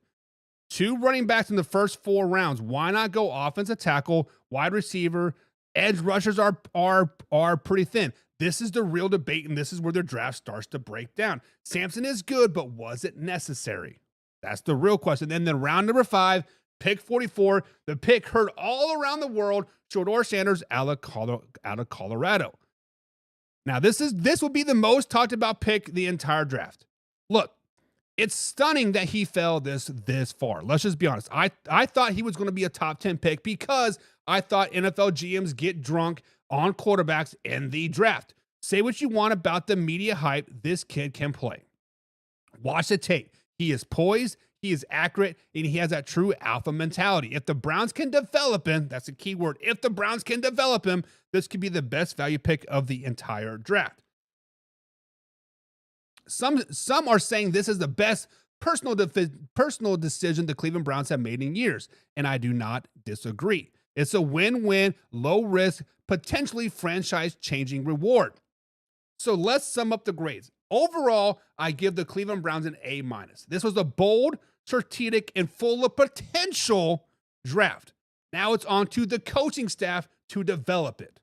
2 running backs in the first 4 rounds. Why not go offensive tackle, wide receiver? Edge rushers are pretty thin. This is the real debate, and this is where their draft starts to break down. Sampson is good, but was it necessary? That's the real question. Then round number 5, pick 44, the pick heard all around the world, Shedeur Sanders out of Colorado. Now, this would be the most talked about pick the entire draft. Look, it's stunning that he fell this far. Let's just be honest. I thought he was going to be a top 10 pick because I thought NFL GMs get drunk on quarterbacks in the draft. Say what you want about the media hype, this kid can play. Watch the tape. He is poised, he is accurate, and he has that true alpha mentality. If the Browns can develop him, that's a key word. If the Browns can develop him, this could be the best value pick of the entire draft. Some are saying this is the best personal decision the Cleveland Browns have made in years, and I do not disagree. It's a win-win, low-risk, potentially franchise-changing reward. So let's sum up the grades. Overall, I give the Cleveland Browns an A-. This was a bold, strategic, and full of potential draft. Now it's on to the coaching staff to develop it.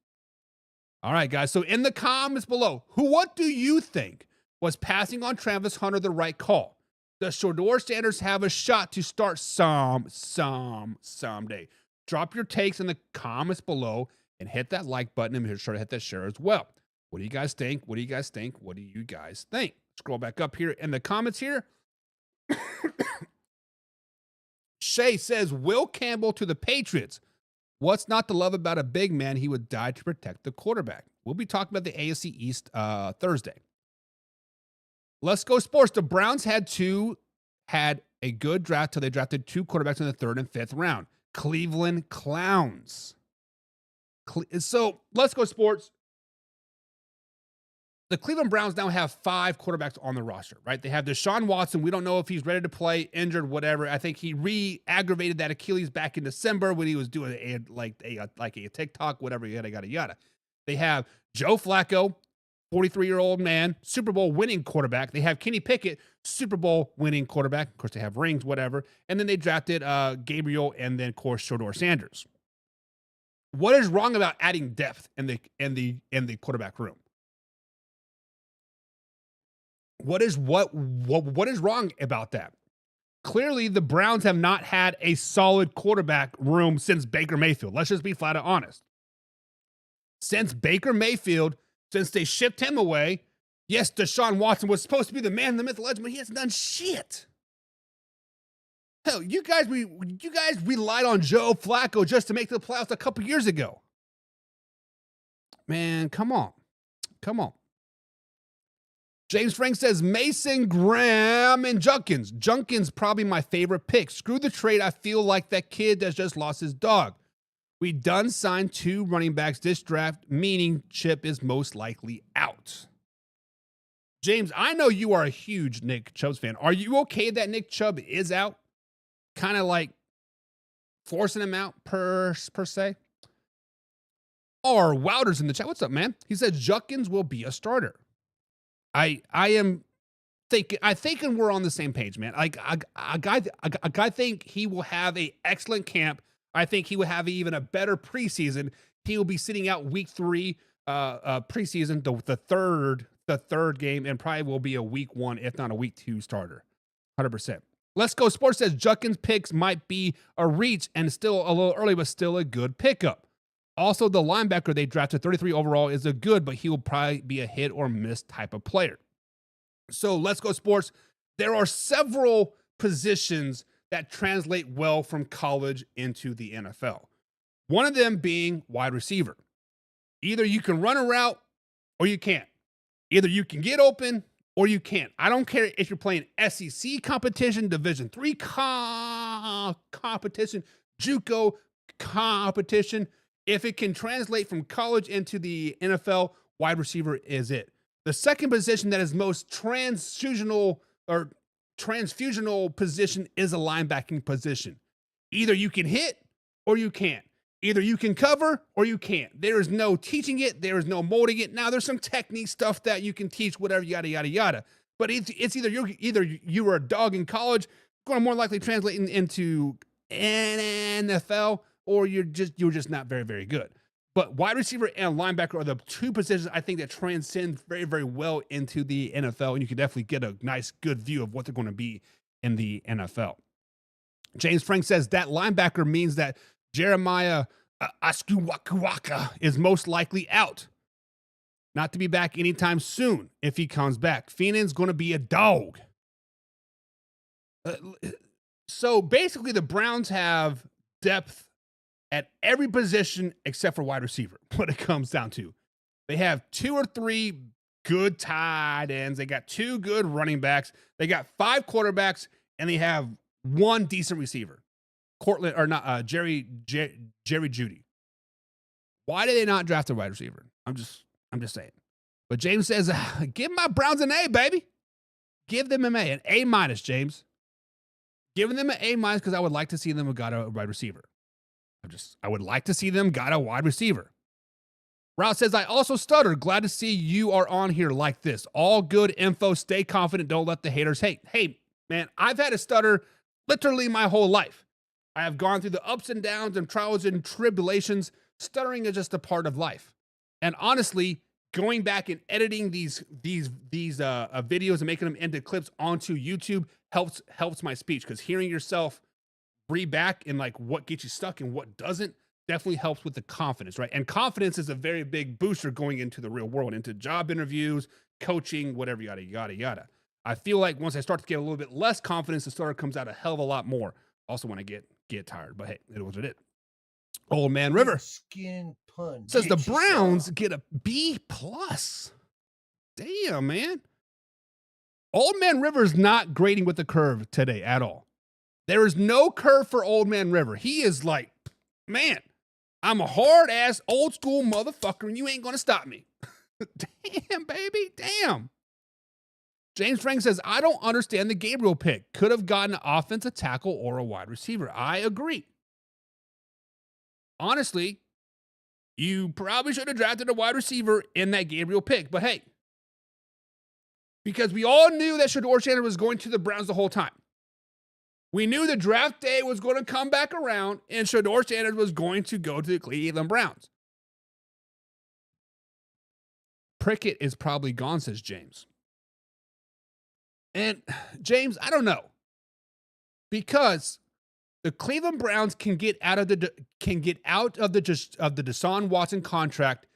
All right, guys. So in the comments below, what do you think? Was passing on Travis Hunter the right call? Does Shedeur Sanders have a shot to start someday? Drop your takes in the comments below and hit that like button and be sure to hit that share as well. What do you guys think? What do you guys think? What do you guys think? Scroll back up here in the comments here. Shay says, Will Campbell to the Patriots. What's not to love about a big man? He would die to protect the quarterback. We'll be talking about the AFC East Thursday. Let's go sports. The Browns had a good draft till they drafted 2 quarterbacks in the 3rd and 5th round. Cleveland Clowns. So let's go sports. The Cleveland Browns now have 5 quarterbacks on the roster, right? They have Deshaun Watson. We don't know if he's ready to play, injured, whatever. I think he re-aggravated that Achilles back in December when he was doing a TikTok, whatever, yada, yada, yada. They have Joe Flacco, 43-year-old man, Super Bowl winning quarterback. They have Kenny Pickett, Super Bowl winning quarterback. Of course, they have rings, whatever. And then they drafted Gabriel and then, of course, Shedeur Sanders. What is wrong about adding depth in the quarterback room? What is wrong about that? Clearly, the Browns have not had a solid quarterback room since Baker Mayfield. Let's just be flat out honest. Since Baker Mayfield, since they shipped him away, yes, Deshaun Watson was supposed to be the man, the myth, the legend, but he hasn't done shit. Hell, you guys relied on Joe Flacco just to make the playoffs a couple years ago. Man, come on. James Frank says Mason, Graham, and Junkins. Junkins probably my favorite pick. Screw the trade. I feel like that kid that just lost his dog. We done signed 2 running backs this draft, meaning Chip is most likely out. James, I know you are a huge Nick Chubb's fan. Are you okay that Nick Chubb is out? Kind of like forcing him out per se? Or Wilder's in the chat. What's up, man? He says Junkins will be a starter. I think we're on the same page, man. I think he will have an excellent camp. I think he will have even a better preseason. He will be sitting out week 3 preseason, the third game, and probably will be a week 1, if not a week 2 starter. 100%. Let's Go Sports says Junkins picks might be a reach and still a little early, but still a good pickup. Also, the linebacker they drafted 33 overall is a good, but he will probably be a hit or miss type of player. So Let's Go Sports. There are several positions that translate well from college into the NFL. One of them being wide receiver. Either you can run a route or you can't. Either you can get open or you can't. I don't care if you're playing SEC competition, Division III competition, JUCO competition. If it can translate from college into the NFL, wide receiver is it. The second position that is most transfusional position is a linebacking position. Either you can hit or you can't. Either you can cover or you can't. There is no teaching it. There is no molding it. Now, there's some technique stuff that you can teach, whatever, yada, yada, yada. But it's either you were a dog in college, going to more likely translate into NFL, or you're just not very, very good. But wide receiver and linebacker are the 2 positions I think that transcend very, very well into the NFL, and you can definitely get a nice, good view of what they're going to be in the NFL. James Frank says that linebacker means that Jeremiah Askuwakuwaka is most likely out. Not to be back anytime soon if he comes back. Feenan's going to be a dog. So basically the Browns have depth at every position except for wide receiver, what it comes down to. They have 2 or 3 good tight ends. They got 2 good running backs. They got 5 quarterbacks, and they have 1 decent receiver. Jerry Jeudy. Why did they not draft a wide receiver? I'm just saying. But James says, give my Browns an A, baby. Give them an A-, James. Giving them an A- because I would like to see them have got a wide receiver. I would like to see them got a wide receiver. Route says, I also stuttered. Glad to see you are on here like this. All good info. Stay confident. Don't let the haters hate. Hey, man, I've had a stutter literally my whole life. I have gone through the ups and downs and trials and tribulations. Stuttering is just a part of life. And honestly, going back and editing these videos and making them into clips onto YouTube helps my speech, because hearing yourself read back and like what gets you stuck and what doesn't definitely helps with the confidence, right? And confidence is a very big booster going into the real world, into job interviews, coaching, whatever, yada, yada, yada. I feel like once I start to get a little bit less confidence, the starter comes out a hell of a lot more. Also when I get tired, but hey, it was it. Old Man River Skin pun. says the Get you Browns some. get a B plus. Damn, man. Old Man River's not grading with the curve today at all. There is no curve for Old Man River. He is like, man, I'm a hard ass old school motherfucker and you ain't gonna stop me. Damn, baby, damn. James Frank says, I don't understand the Gabriel pick. Could have gotten an offensive tackle or a wide receiver. I agree. Honestly, you probably should have drafted a wide receiver in that Gabriel pick. But hey, because we all knew that Shedeur Sanders was going to the Browns the whole time. We knew the draft day was going to come back around and Shedeur Sanders was going to go to the Cleveland Browns. Prickett is probably gone, says James. And James, I don't know, because the Cleveland Browns can get out of the Deshaun Watson contract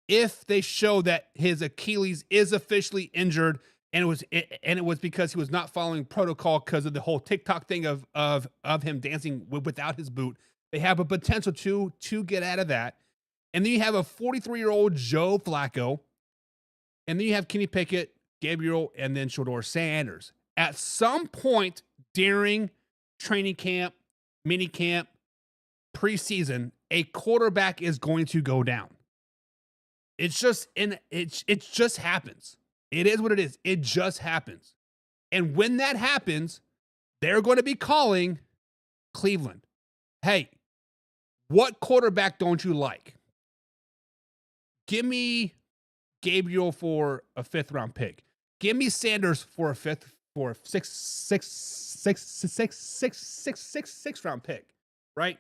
if they show that his Achilles is officially injured, and it was because he was not following protocol because of the whole TikTok thing of him dancing without his boot. They have a potential to get out of that, and then you have a 43-year-old Joe Flacco, and then you have Kenny Pickett, Gabriel, and then Shedeur Sanders. At some point during training camp, mini camp, preseason, a quarterback is going to go down. It just happens. It is what it is. It just happens. And when that happens, they're going to be calling Cleveland. Hey, what quarterback don't you like? Give me Gabriel for a 5th round pick. Give me Sanders for a sixth round pick, right?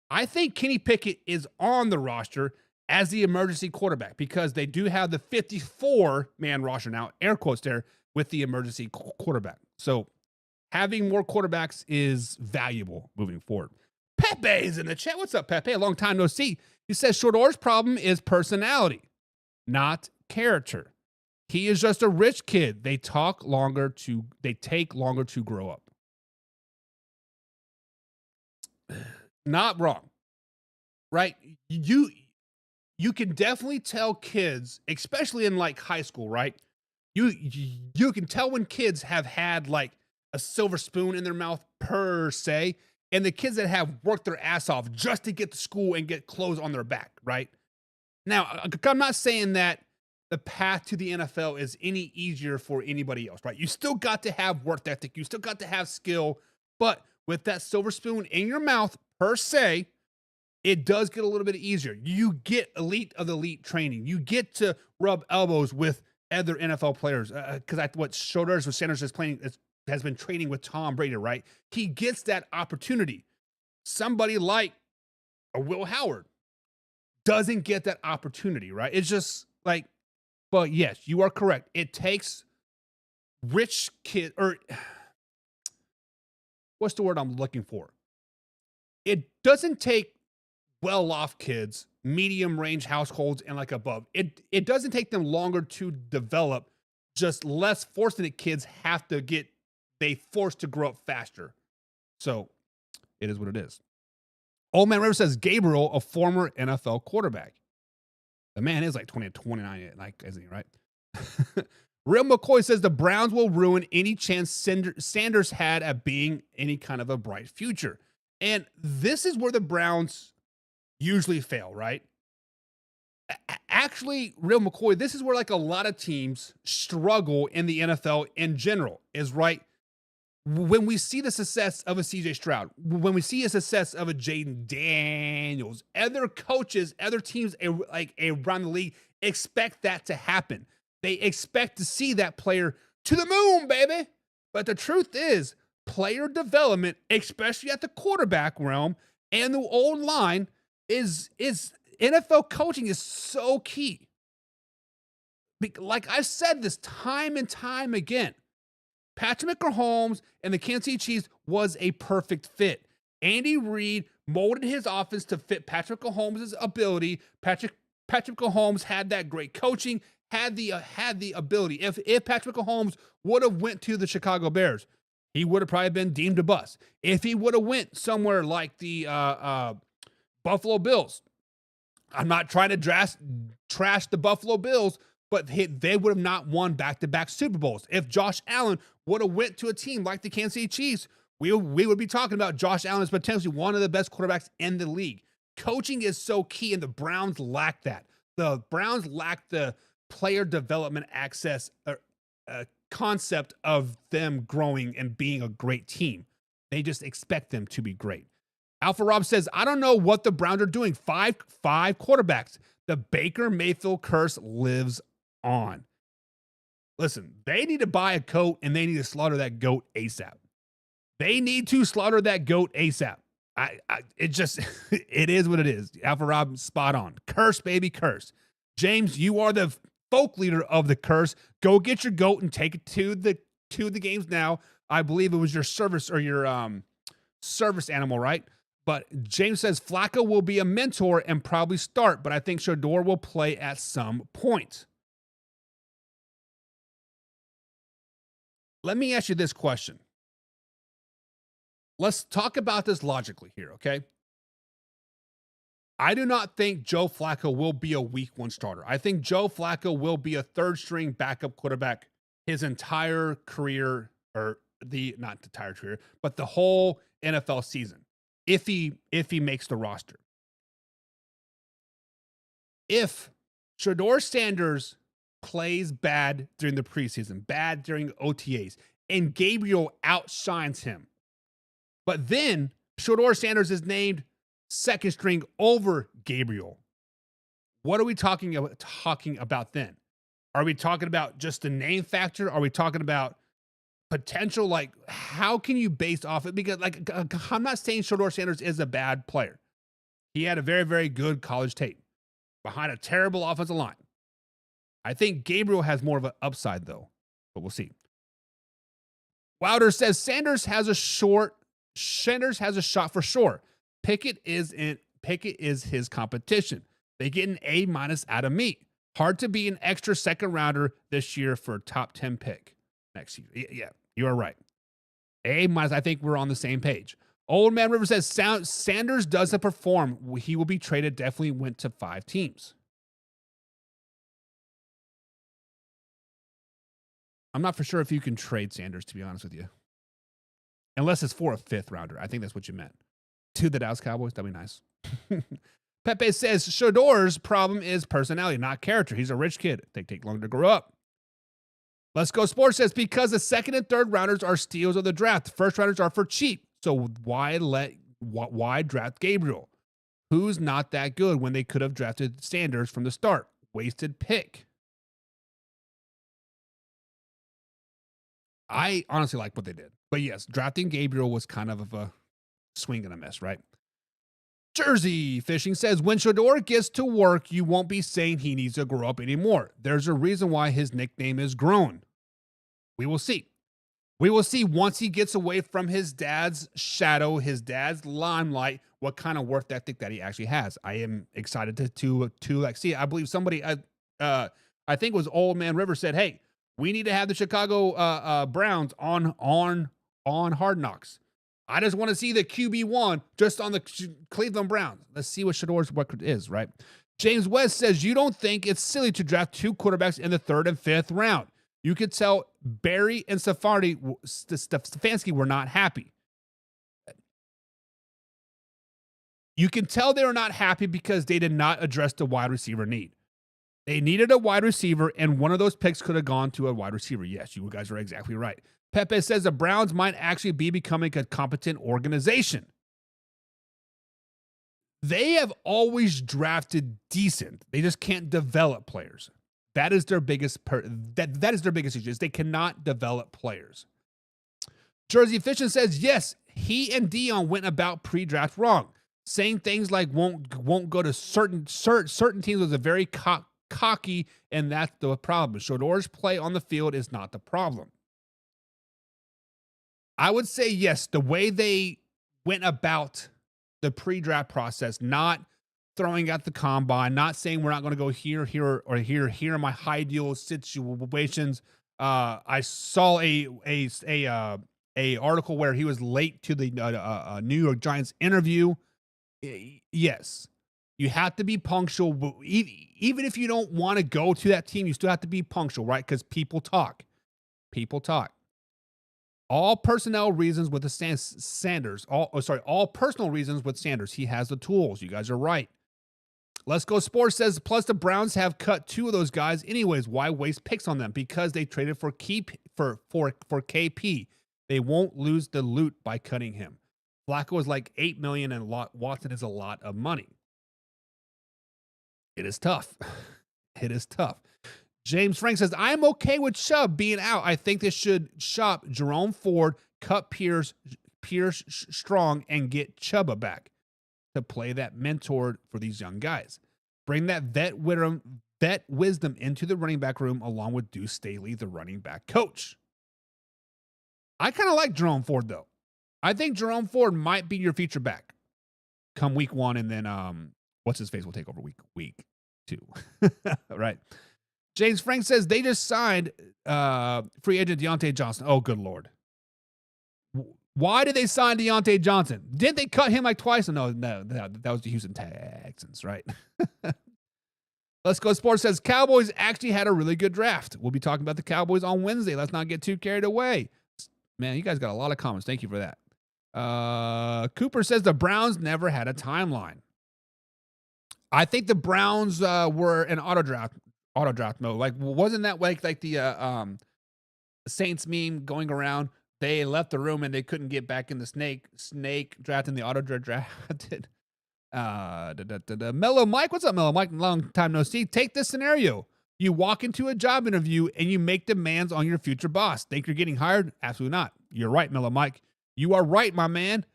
I think Kenny Pickett is on the roster as the emergency quarterback because they do have the 54-man roster now, air quotes there, with the emergency quarterback. So having more quarterbacks is valuable moving forward. Pepe is in the chat. What's up, Pepe? A long time no see. He says Shedeur's problem is personality, not character. He is just a rich kid. They take longer to grow up. Not wrong. Right? You can definitely tell kids, especially in like high school, right? You can tell when kids have had like a silver spoon in their mouth per se, and the kids that have worked their ass off just to get to school and get clothes on their back, right? Now, I'm not saying that the path to the NFL is any easier for anybody else, right? You still got to have work ethic. You still got to have skill. But with that silver spoon in your mouth, per se, it does get a little bit easier. You get elite of the elite training. You get to rub elbows with other NFL players. Because what Shedeur Sanders has been training with Tom Brady, right? He gets that opportunity. Somebody like a Will Howard doesn't get that opportunity, right? It's just like, but yes, you are correct. It takes rich kid, or what's the word I'm looking for? It doesn't take well-off kids, medium-range households, and like above. It doesn't take them longer to develop. Just less fortunate kids they forced to grow up faster. So it is what it is. Old Man River says Gabriel, a former NFL quarterback. The man is like 20 to 29, like, isn't he, right? Real McCoy says the Browns will ruin any chance Sanders had at being any kind of a bright future. And this is where the Browns usually fail, right? Actually, Real McCoy, this is where like a lot of teams struggle in the NFL in general, is right. When we see the success of a CJ Stroud, when we see a success of a Jaden Daniels, other coaches, other teams like around the league expect that to happen. They expect to see that player to the moon, baby. But the truth is, player development, especially at the quarterback realm and the old line, is NFL coaching is so key. Like I've said this time and time again, Patrick Mahomes and the Kansas City Chiefs was a perfect fit. Andy Reid molded his offense to fit Patrick Mahomes' ability. Patrick Mahomes had that great coaching, had the ability. If Patrick Mahomes would have went to the Chicago Bears, he would have probably been deemed a bust. If he would have went somewhere like the Buffalo Bills, I'm not trying to trash the Buffalo Bills, but they would have not won back-to-back Super Bowls. If Josh Allen would have went to a team like the Kansas City Chiefs, we would be talking about Josh Allen as potentially one of the best quarterbacks in the league. Coaching is so key, and the Browns lack that. The Browns lack the player development access concept of them growing and being a great team. They just expect them to be great. Alpha Rob says, I don't know what the Browns are doing. Five quarterbacks. The Baker Mayfield curse lives on. Listen, they need to buy a goat and they need to slaughter that goat ASAP. They need to slaughter that goat ASAP. It is what it is. Alpha Rob, spot on. Curse, baby, curse. James, you are the folk leader of the curse. Go get your goat and take it to the games now. I believe it was your service or your service animal, right? But James says Flacco will be a mentor and probably start, but I think Shador will play at some point. Let me ask you this question. Let's talk about this logically here, okay? I do not think Joe Flacco will be a week one starter. I think Joe Flacco will be a third string backup quarterback his entire career, or not the entire career, but the whole NFL season, if he makes the roster. If Shador Sanders plays bad during the preseason, bad during OTAs, and Gabriel outshines him, but then Shador Sanders is named second string over Gabriel, what are we talking about then? Are we talking about just the name factor? Are we talking about potential? Like, how can you base off it? Because, like, I'm not saying Shador Sanders is a bad player. He had a very, very good college tape behind a terrible offensive line. I think Gabriel has more of an upside, though, but we'll see. Wilder says Sanders has a shot for sure. Pickett is his competition. They get an A- out of me. Hard to be an extra second rounder this year for a top 10 pick next year. Yeah, you are right. A-. I think we're on the same page. Old Man River says Sanders doesn't perform. He will be traded. Definitely went to 5 teams. I'm not for sure if you can trade Sanders, to be honest with you. Unless it's for a 5th rounder. I think that's what you meant. To the Dallas Cowboys, that'd be nice. Pepe says Shador's problem is personality, not character. He's a rich kid. They take longer to grow up. Let's Go Sports says because the second and third rounders are steals of the draft. The first rounders are for cheap. So why draft Gabriel? Who's not that good when they could have drafted Sanders from the start? Wasted pick. I honestly like what they did. But yes, drafting Gabriel was kind of a swing and a miss, right? Jersey Fishing says, when Shador gets to work, you won't be saying he needs to grow up anymore. There's a reason why his nickname is Grown. We will see. We will see once he gets away from his dad's shadow, his dad's limelight, what kind of work ethic that he actually has. I am excited to like see it. I believe somebody, I think it was Old Man River said, hey, we need to have the Chicago Browns on Hard Knocks. I just want to see the QB1 just on the Cleveland Browns. Let's see what Shador's record is, right? James West says, you don't think it's silly to draft 2 quarterbacks in the 3rd and 5th round. You could tell Barry and Stefanski were not happy. You can tell they were not happy because they did not address the wide receiver need. They needed a wide receiver, and one of those picks could have gone to a wide receiver. Yes, you guys are exactly right. Pepe says the Browns might actually be becoming a competent organization. They have always drafted decent. They just can't develop players. That is their biggest that is their biggest issue. Is they cannot develop players. Jersey Fishing says, yes, he and Dion went about pre-draft wrong. Saying things like won't go to certain teams was a very cocky, and that's the problem. Shador's play on the field is not the problem. I would say yes, the way they went about the pre-draft process, not throwing out the combine, not saying we're not going to go here, or here. Here are my ideal situations. I saw a article where he was late to the New York Giants interview. Yes, you have to be punctual. Even if you don't want to go to that team, you still have to be punctual, right? Because people talk. People talk. All personnel reasons with the Sanders. All personal reasons with Sanders. He has the tools. You guys are right. Let's Go Sports says, plus the Browns have cut 2 of those guys anyways. Why waste picks on them? Because they traded for KP. They won't lose the loot by cutting him. Flacco is like $8 million, and Watson is a lot of money. It is tough. It is tough. James Frank says, I am okay with Chubb being out. I think they should shop Jerome Ford, cut Pierce Strong, and get Chubba back to play that mentor for these young guys. Bring that vet wisdom into the running back room along with Deuce Staley, the running back coach. I kind of like Jerome Ford, though. I think Jerome Ford might be your feature back come week 1, and then what's his face will take over week 2. Right? James Frank says they just signed free agent Deontay Johnson. Oh, good Lord. Why did they sign Deontay Johnson? Didn't they cut him like twice? No, that was the Houston Texans, right? Let's Go Sports says Cowboys actually had a really good draft. We'll be talking about the Cowboys on Wednesday. Let's not get too carried away. Man, you guys got a lot of comments. Thank you for that. Cooper says the Browns never had a timeline. I think the Browns were in auto draft mode. Like, wasn't that like the Saints meme going around? They left the room and they couldn't get back in the snake draft in the auto drafted. Mellow Mike, what's up, Mellow Mike? Long time no see. Take this scenario. You walk into a job interview and you make demands on your future boss. Think you're getting hired? Absolutely not. You're right, Mellow Mike. You are right, my man.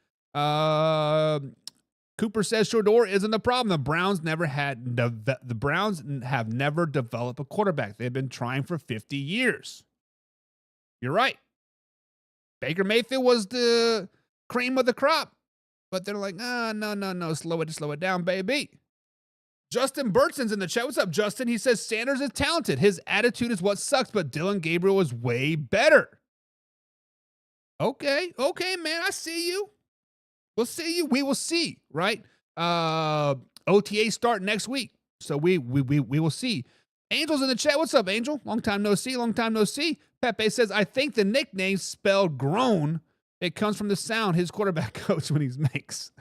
Cooper says Shador isn't the problem. The Browns have never developed a quarterback. They've been trying for 50 years. You're right. Baker Mayfield was the cream of the crop, but they're like, no, slow it down, baby. Justin Burton's in the chat. What's up, Justin? He says Sanders is talented. His attitude is what sucks, but Dylan Gabriel is way better. Okay, man, I see you. We'll see you. We will see, right? OTA start next week, so we will see. Angel's in the chat. What's up, Angel? Long time no see. Pepe says, I think the nickname spelled grown. It comes from the sound his quarterback coach when he makes.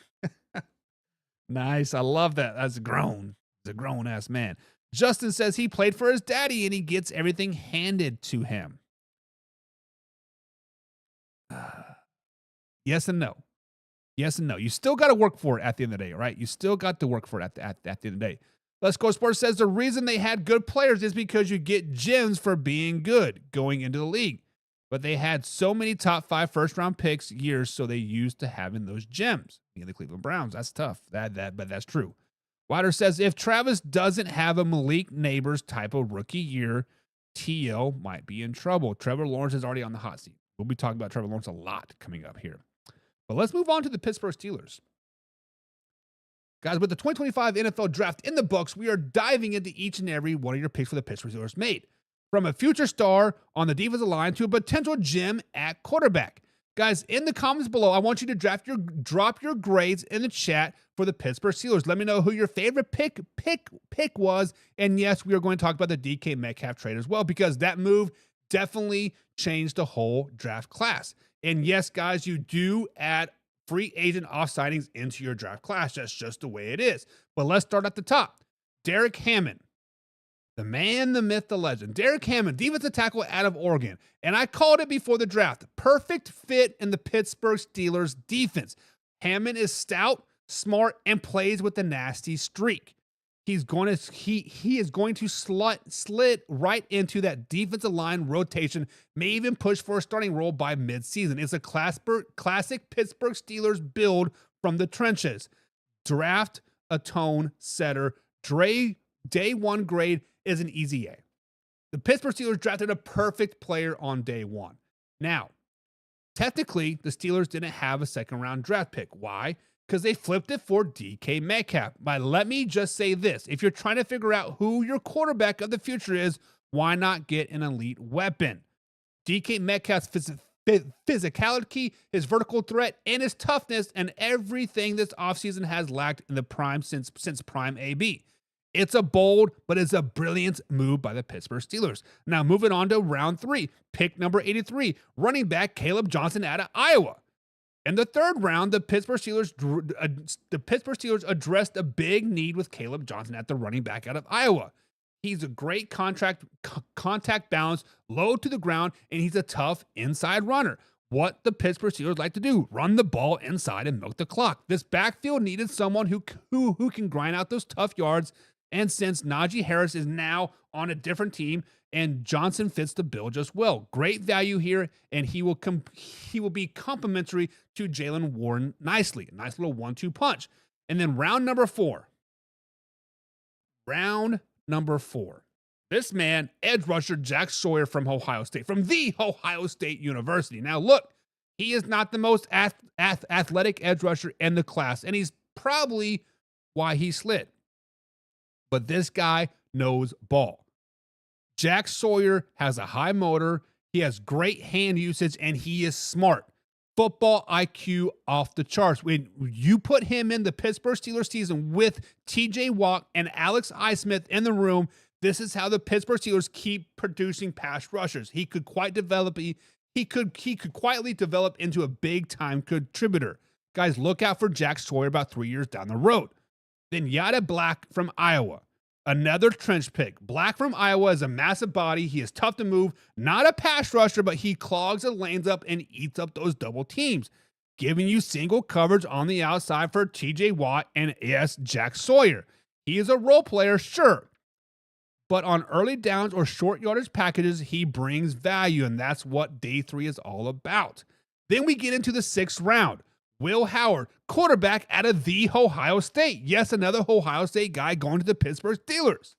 Nice. I love that. That's grown. He's a grown-ass man. Justin says he played for his daddy and he gets everything handed to him. Yes and no. Yes and no. You still got to work for it at the end of the day, right? You still got to work for it at the end of the day. Let's Go Sports says the reason they had good players is because you get gems for being good going into the league. But they had so many top 5 first-round picks years, so they used to having those gems. The Cleveland Browns, that's tough. But that's true. Wilder says if Travis doesn't have a Malik Neighbors type of rookie year, TL might be in trouble. Trevor Lawrence is already on the hot seat. We'll be talking about Trevor Lawrence a lot coming up here. But let's move on to the Pittsburgh Steelers. Guys, with the 2025 NFL Draft in the books, we are diving into each and every one of your picks for the Pittsburgh Steelers made. From a future star on the defensive line to a potential gem at quarterback. Guys, in the comments below, I want you to drop your grades in the chat for the Pittsburgh Steelers. Let me know who your favorite pick was. And yes, we are going to talk about the DK Metcalf trade as well, because that move definitely changed the whole draft class. And yes, guys, you do add free agent off-signings into your draft class. That's just the way it is. But let's start at the top. Derek Hammond. The man, the myth, the legend. Derek Hammond, defensive tackle out of Oregon. And I called it before the draft. Perfect fit in the Pittsburgh Steelers defense. Hammond is stout, smart, and plays with a nasty streak. He is going to slid right into that defensive line rotation, may even push for a starting role by midseason. It's a classic Pittsburgh Steelers build from the trenches. Draft a tone setter. Day one grade is an easy A. The Pittsburgh Steelers drafted a perfect player on day one. Now, technically, the Steelers didn't have a second-round draft pick. Why? Because they flipped it for DK Metcalf. But let me just say this. If you're trying to figure out who your quarterback of the future is, why not get an elite weapon? DK Metcalf's physicality, his vertical threat, and his toughness, and everything this offseason has lacked in the prime since prime AB. It's a bold, but it's a brilliant move by the Pittsburgh Steelers. Now, moving on to round 3, pick number 83, running back Caleb Johnson out of Iowa. In the third round, the Pittsburgh Steelers addressed a big need with Caleb Johnson at the running back out of Iowa. He's a great contact balance, low to the ground, and he's a tough inside runner. What the Pittsburgh Steelers like to do, run the ball inside and milk the clock. This backfield needed someone who can grind out those tough yards. And since Najee Harris is now on a different team and Johnson fits the bill just well, great value here, and he will be complementary to Jaylen Warren nicely. A nice little 1-2 punch. And then round number 4. This man, edge rusher Jack Sawyer from Ohio State, from the Ohio State University. Now look, he is not the most athletic edge rusher in the class, and he's probably why he slid. But this guy knows ball. Jack Sawyer has a high motor, he has great hand usage, and he is smart. Football IQ off the charts. When you put him in the Pittsburgh Steelers season with TJ Watt and Alex Highsmith in the room, this is how the Pittsburgh Steelers keep producing pass rushers. He could quietly develop into a big-time contributor. Guys, look out for Jack Sawyer about 3 years down the road. Then Yada Black from Iowa, another trench pick. Black from Iowa is a massive body. He is tough to move, not a pass rusher, but he clogs the lanes up and eats up those double teams, giving you single coverage on the outside for TJ Watt and Jack Sawyer. He is a role player, sure, but on early downs or short yardage packages, he brings value, and that's what day 3 is all about. Then we get into the 6th round. Will Howard, quarterback out of the Ohio State. Yes, another Ohio State guy going to the Pittsburgh Steelers.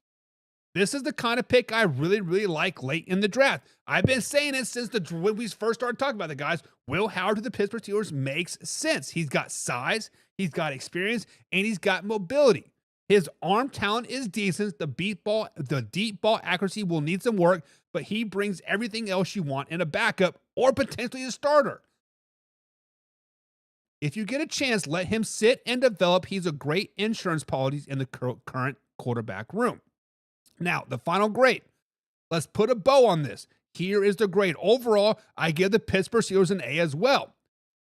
This is the kind of pick I really, really like late in the draft. I've been saying it since when we first started talking about the guys. Will Howard to the Pittsburgh Steelers makes sense. He's got size, he's got experience, and he's got mobility. His arm talent is decent. The deep ball accuracy will need some work, but he brings everything else you want in a backup or potentially a starter. If you get a chance, let him sit and develop. He's a great insurance policy in the current quarterback room. Now, the final grade. Let's put a bow on this. Here is the grade. Overall, I give the Pittsburgh Steelers an A as well.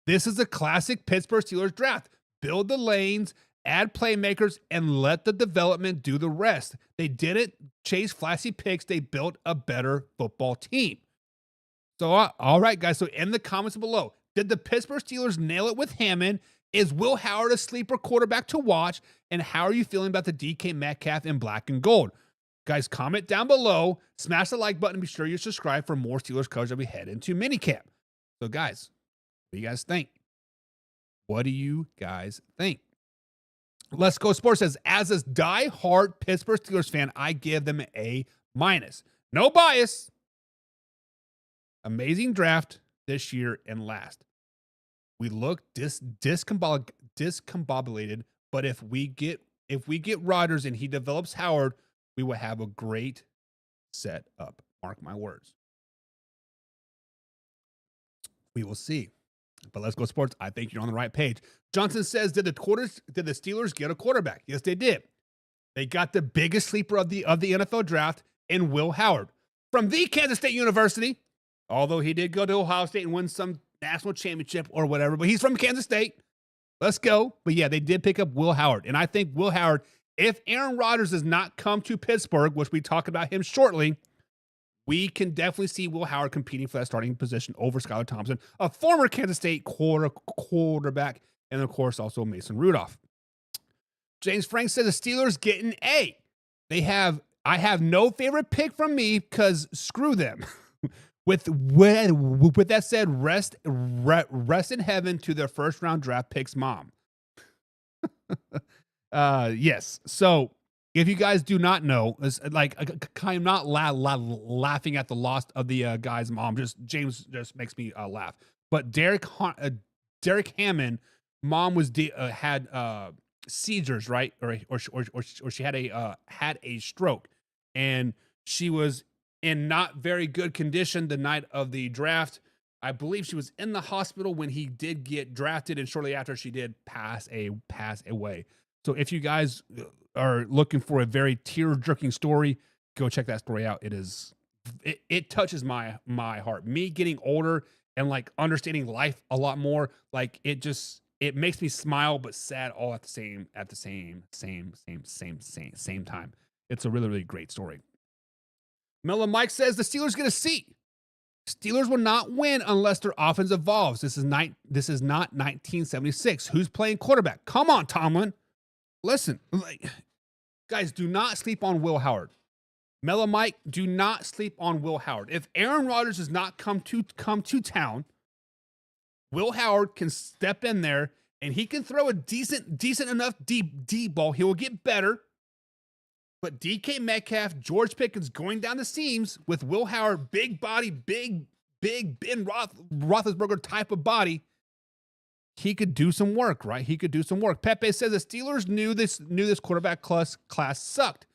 This is a classic Pittsburgh Steelers draft. Build the lanes, add playmakers, and let the development do the rest. They didn't chase flashy picks. They built a better football team. So, all right, guys. So, in the comments below, did the Pittsburgh Steelers nail it with Hammond? Is Will Howard a sleeper quarterback to watch? And how are you feeling about the DK Metcalf in black and gold? Guys, comment down below. Smash the like button. Be sure you subscribe for more Steelers coverage as we head into minicamp. So, guys, what do you guys think? What do you guys think? Let's Go Sports says, as a die-hard Pittsburgh Steelers fan, I give them an A-. No bias. Amazing draft this year and last. We look discombobulated, but if we get Rodgers and he develops Howard, we will have a great setup. Mark my words. We will see. But Let's Go Sports, I think you're on the right page. Johnson says, did the Steelers get a quarterback? Yes, they did. They got the biggest sleeper of the NFL draft in Will Howard from the Kansas State University. Although he did go to Ohio State and win some national championship or whatever, but he's from Kansas State. Let's go. But yeah, they did pick up Will Howard. And I think Will Howard, if Aaron Rodgers does not come to Pittsburgh, which we talk about him shortly, we can definitely see Will Howard competing for that starting position over Skylar Thompson, a former Kansas State quarterback, and of course also Mason Rudolph. James Frank says the Steelers get an A. I have no favorite pick from me because screw them. With that said, rest in heaven to their first round draft pick's mom. Yes. So if you guys do not know, I'm not laughing at the loss of the guy's mom. James just makes me laugh. But Derek Hammond, mom was had seizures, right? Or she had a stroke, and she was in not very good condition the night of the draft. I believe she was in the hospital when he did get drafted, and shortly after she did pass away. So if you guys are looking for a very tear-jerking story, go check that story out. It touches my heart. Me getting older and like understanding life a lot more, like it makes me smile but sad all at the same time. It's a really, really great story. Mellow Mike says the Steelers get a C. Steelers will not win unless their offense evolves. This is not 1976. Who's playing quarterback? Come on, Tomlin. Listen, guys, do not sleep on Will Howard. Mellow Mike, do not sleep on Will Howard. If Aaron Rodgers does not come to town, Will Howard can step in there and he can throw a decent enough deep ball. He will get better. But DK Metcalf, George Pickens going down the seams with Will Howard, big body, big Ben Roethlisberger type of body. He could do some work, right? He could do some work. Pepe says the Steelers knew this quarterback class sucked,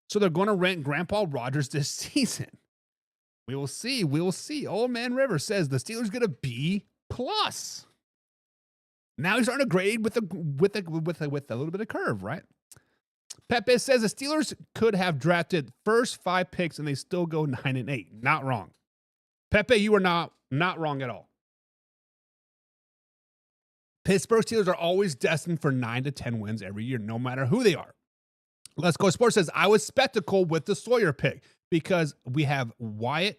so they're going to rent Grandpa Rodgers this season. We will see. Old Man River says the Steelers get a B+. Now he's starting to grade with a little bit of curve, right? Pepe says the Steelers could have drafted first 5 picks and they still go 9-8. Not wrong. Pepe, you are not wrong at all. Pittsburgh Steelers are always destined for 9 to 10 wins every year, no matter who they are. Let's Go Sports says, I was skeptical with the Sawyer pick because we have Watt,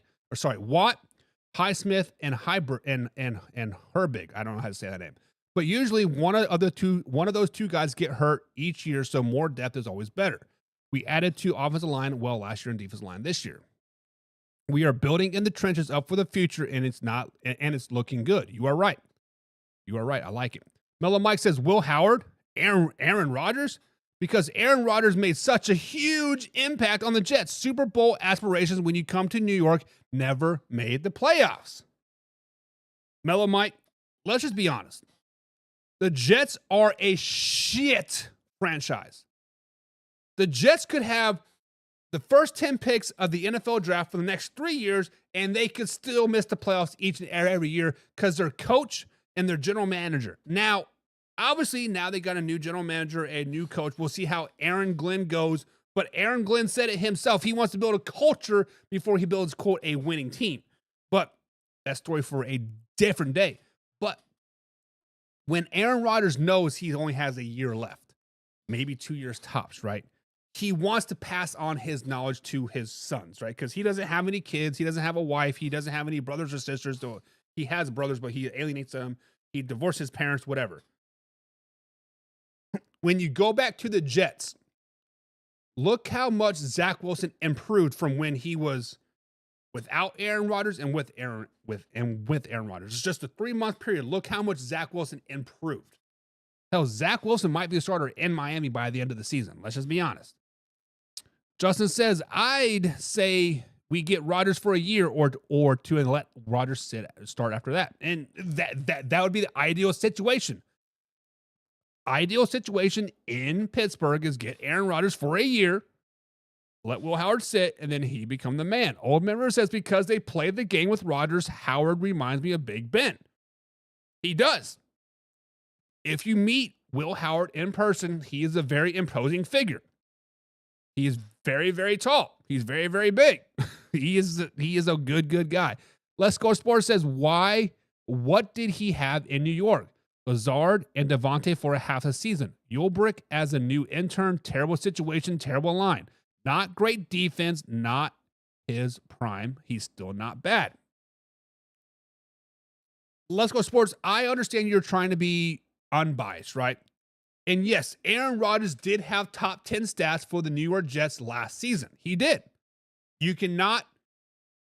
Highsmith, and Herbig. I don't know how to say that name. But usually one of those two guys get hurt each year, so more depth is always better. We added to offensive line last year and defensive line this year. We are building in the trenches up for the future, and it's looking good. You are right. I like it. Mellow Mike says, Will Howard, Aaron Rodgers, because Aaron Rodgers made such a huge impact on the Jets. Super Bowl aspirations when you come to New York, never made the playoffs. Mellow Mike, let's just be honest. The Jets are a shit franchise. The Jets could have the first 10 picks of the NFL draft for the next 3 years, and they could still miss the playoffs each and every year because their coach and their general manager. Now, obviously, now they got a new general manager, a new coach. We'll see how Aaron Glenn goes. But Aaron Glenn said it himself. He wants to build a culture before he builds, quote, a winning team. But that's story for a different day. But when Aaron Rodgers knows he only has a year left, maybe 2 years tops, right? He wants to pass on his knowledge to his sons, right? Because he doesn't have any kids. He doesn't have a wife. He doesn't have any brothers or sisters. So he has brothers, but he alienates them. He divorced his parents, whatever. When you go back to the Jets, look how much Zach Wilson improved from when he was without Aaron Rodgers and with Aaron Rodgers. It's just a 3-month period. Look how much Zach Wilson improved. Hell, Zach Wilson might be a starter in Miami by the end of the season. Let's just be honest. Justin says, I'd say we get Rodgers for a year or two and let Rodgers start after that. And that would be the ideal situation. Ideal situation in Pittsburgh is get Aaron Rodgers for a year, let Will Howard sit, and then he become the man. Old Member says because they played the game with Rodgers, Howard reminds me of Big Ben. He does. If you meet Will Howard in person, he is a very imposing figure. He is very, very tall. He's very, very big. He is a good guy. Let's Go Sports says, what did he have in New York? Lazard and Devontae for a half a season. Ulbrich as a new intern. Terrible situation, terrible line. Not great defense, not his prime. He's still not bad. Let's Go Sports. I understand you're trying to be unbiased, right? And yes, Aaron Rodgers did have top 10 stats for the New York Jets last season. He did. You cannot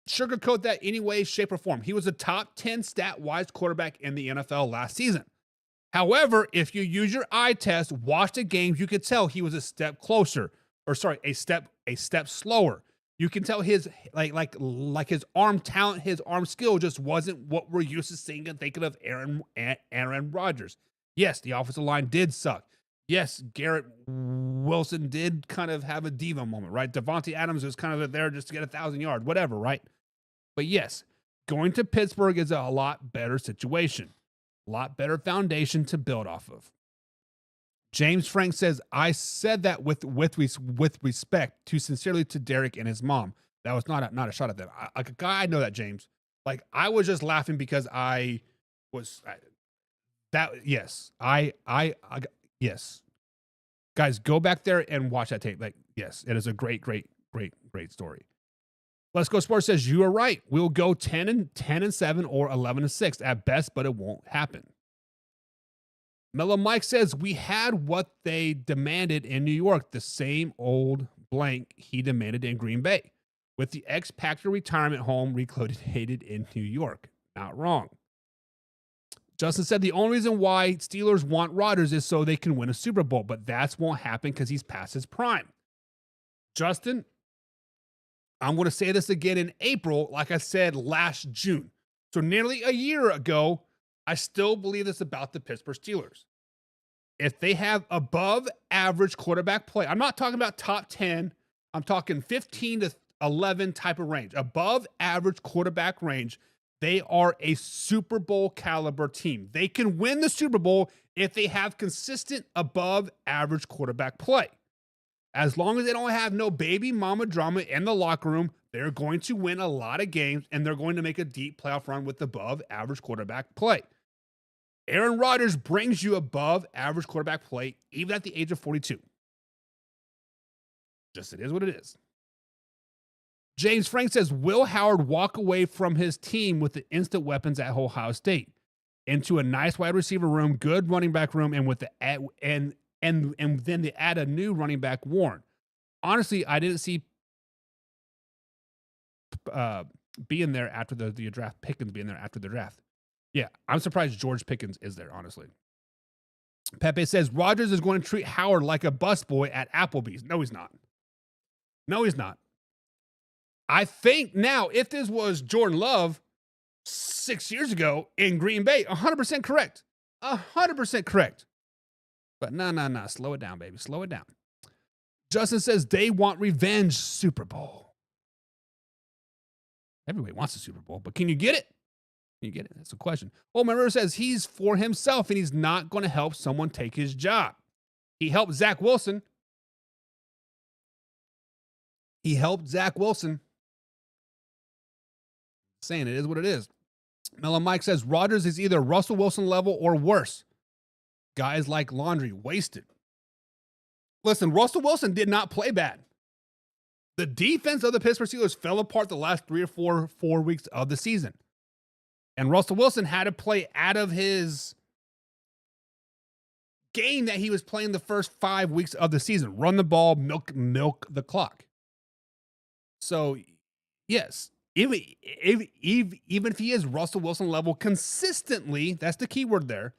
sugarcoat that any way, shape, or form. He was a top 10 stat-wise quarterback in the NFL last season. However, if you use your eye test, watch the games, you could tell he was a step closer, or sorry, a step slower. You can tell his like his arm talent, his arm skill just wasn't what we're used to seeing and thinking of Aaron Rodgers. Yes, the offensive line did suck. Yes, Garrett Wilson did kind of have a diva moment, right? Devontae Adams was kind of there just to get 1,000 yards, whatever, right? But yes, going to Pittsburgh is a lot better situation, a lot better foundation to build off of. James Frank says, I said that with respect to sincerely to Derek and his mom. That was not a shot at them. I know that, James. Like, I was just laughing because yes. Guys, go back there and watch that tape. Like, yes, it is a great story. Let's Go Sports says, you are right. We'll go 10-7 or 11-6 at best, but it won't happen. Mellow Mike says, we had what they demanded in New York, the same old blank he demanded in Green Bay, with the ex-Packer retirement home reclocated in New York. Not wrong. Justin said, the only reason why Steelers want Rodgers is so they can win a Super Bowl, but that won't happen because he's past his prime. Justin, I'm going to say this again in April, like I said last June. So nearly a year ago, I still believe this about the Pittsburgh Steelers. If they have above average quarterback play, I'm not talking about top 10, I'm talking 15 to 11 type of range. Above average quarterback range, they are a Super Bowl caliber team. They can win the Super Bowl if they have consistent above average quarterback play. As long as they don't have no baby mama drama in the locker room, they're going to win a lot of games and they're going to make a deep playoff run with above average quarterback play. Aaron Rodgers brings you above average quarterback play even at the age of 42. Just it is what it is. James Frank says, will Howard walk away from his team with the instant weapons at Ohio State into a nice wide receiver room, good running back room, and with the and then they add a new running back, Warren? Honestly, I didn't see being there after the draft, Pickens being there after the draft. Yeah, I'm surprised George Pickens is there, honestly. Pepe says, Rodgers is going to treat Howard like a busboy at Applebee's. No, he's not. No, he's not. I think now, if this was Jordan Love 6 years ago in Green Bay, 100% correct. 100% correct. But no. Slow it down, baby. Slow it down. Justin says they want revenge Super Bowl. Everybody wants a Super Bowl, but can you get it? Can you get it? That's the question. Oh, my River says he's for himself and he's not going to help someone take his job. He helped Zach Wilson. Saying it is what it is. Mellow Mike says Rodgers is either Russell Wilson level or worse. Guys like laundry, wasted. Listen, Russell Wilson did not play bad. The defense of the Pittsburgh Steelers fell apart the last 3 or 4 weeks of the season. And Russell Wilson had to play out of his game that he was playing the first 5 weeks of the season. Run the ball, milk the clock. So, yes, even if he is Russell Wilson level consistently, that's the key word there,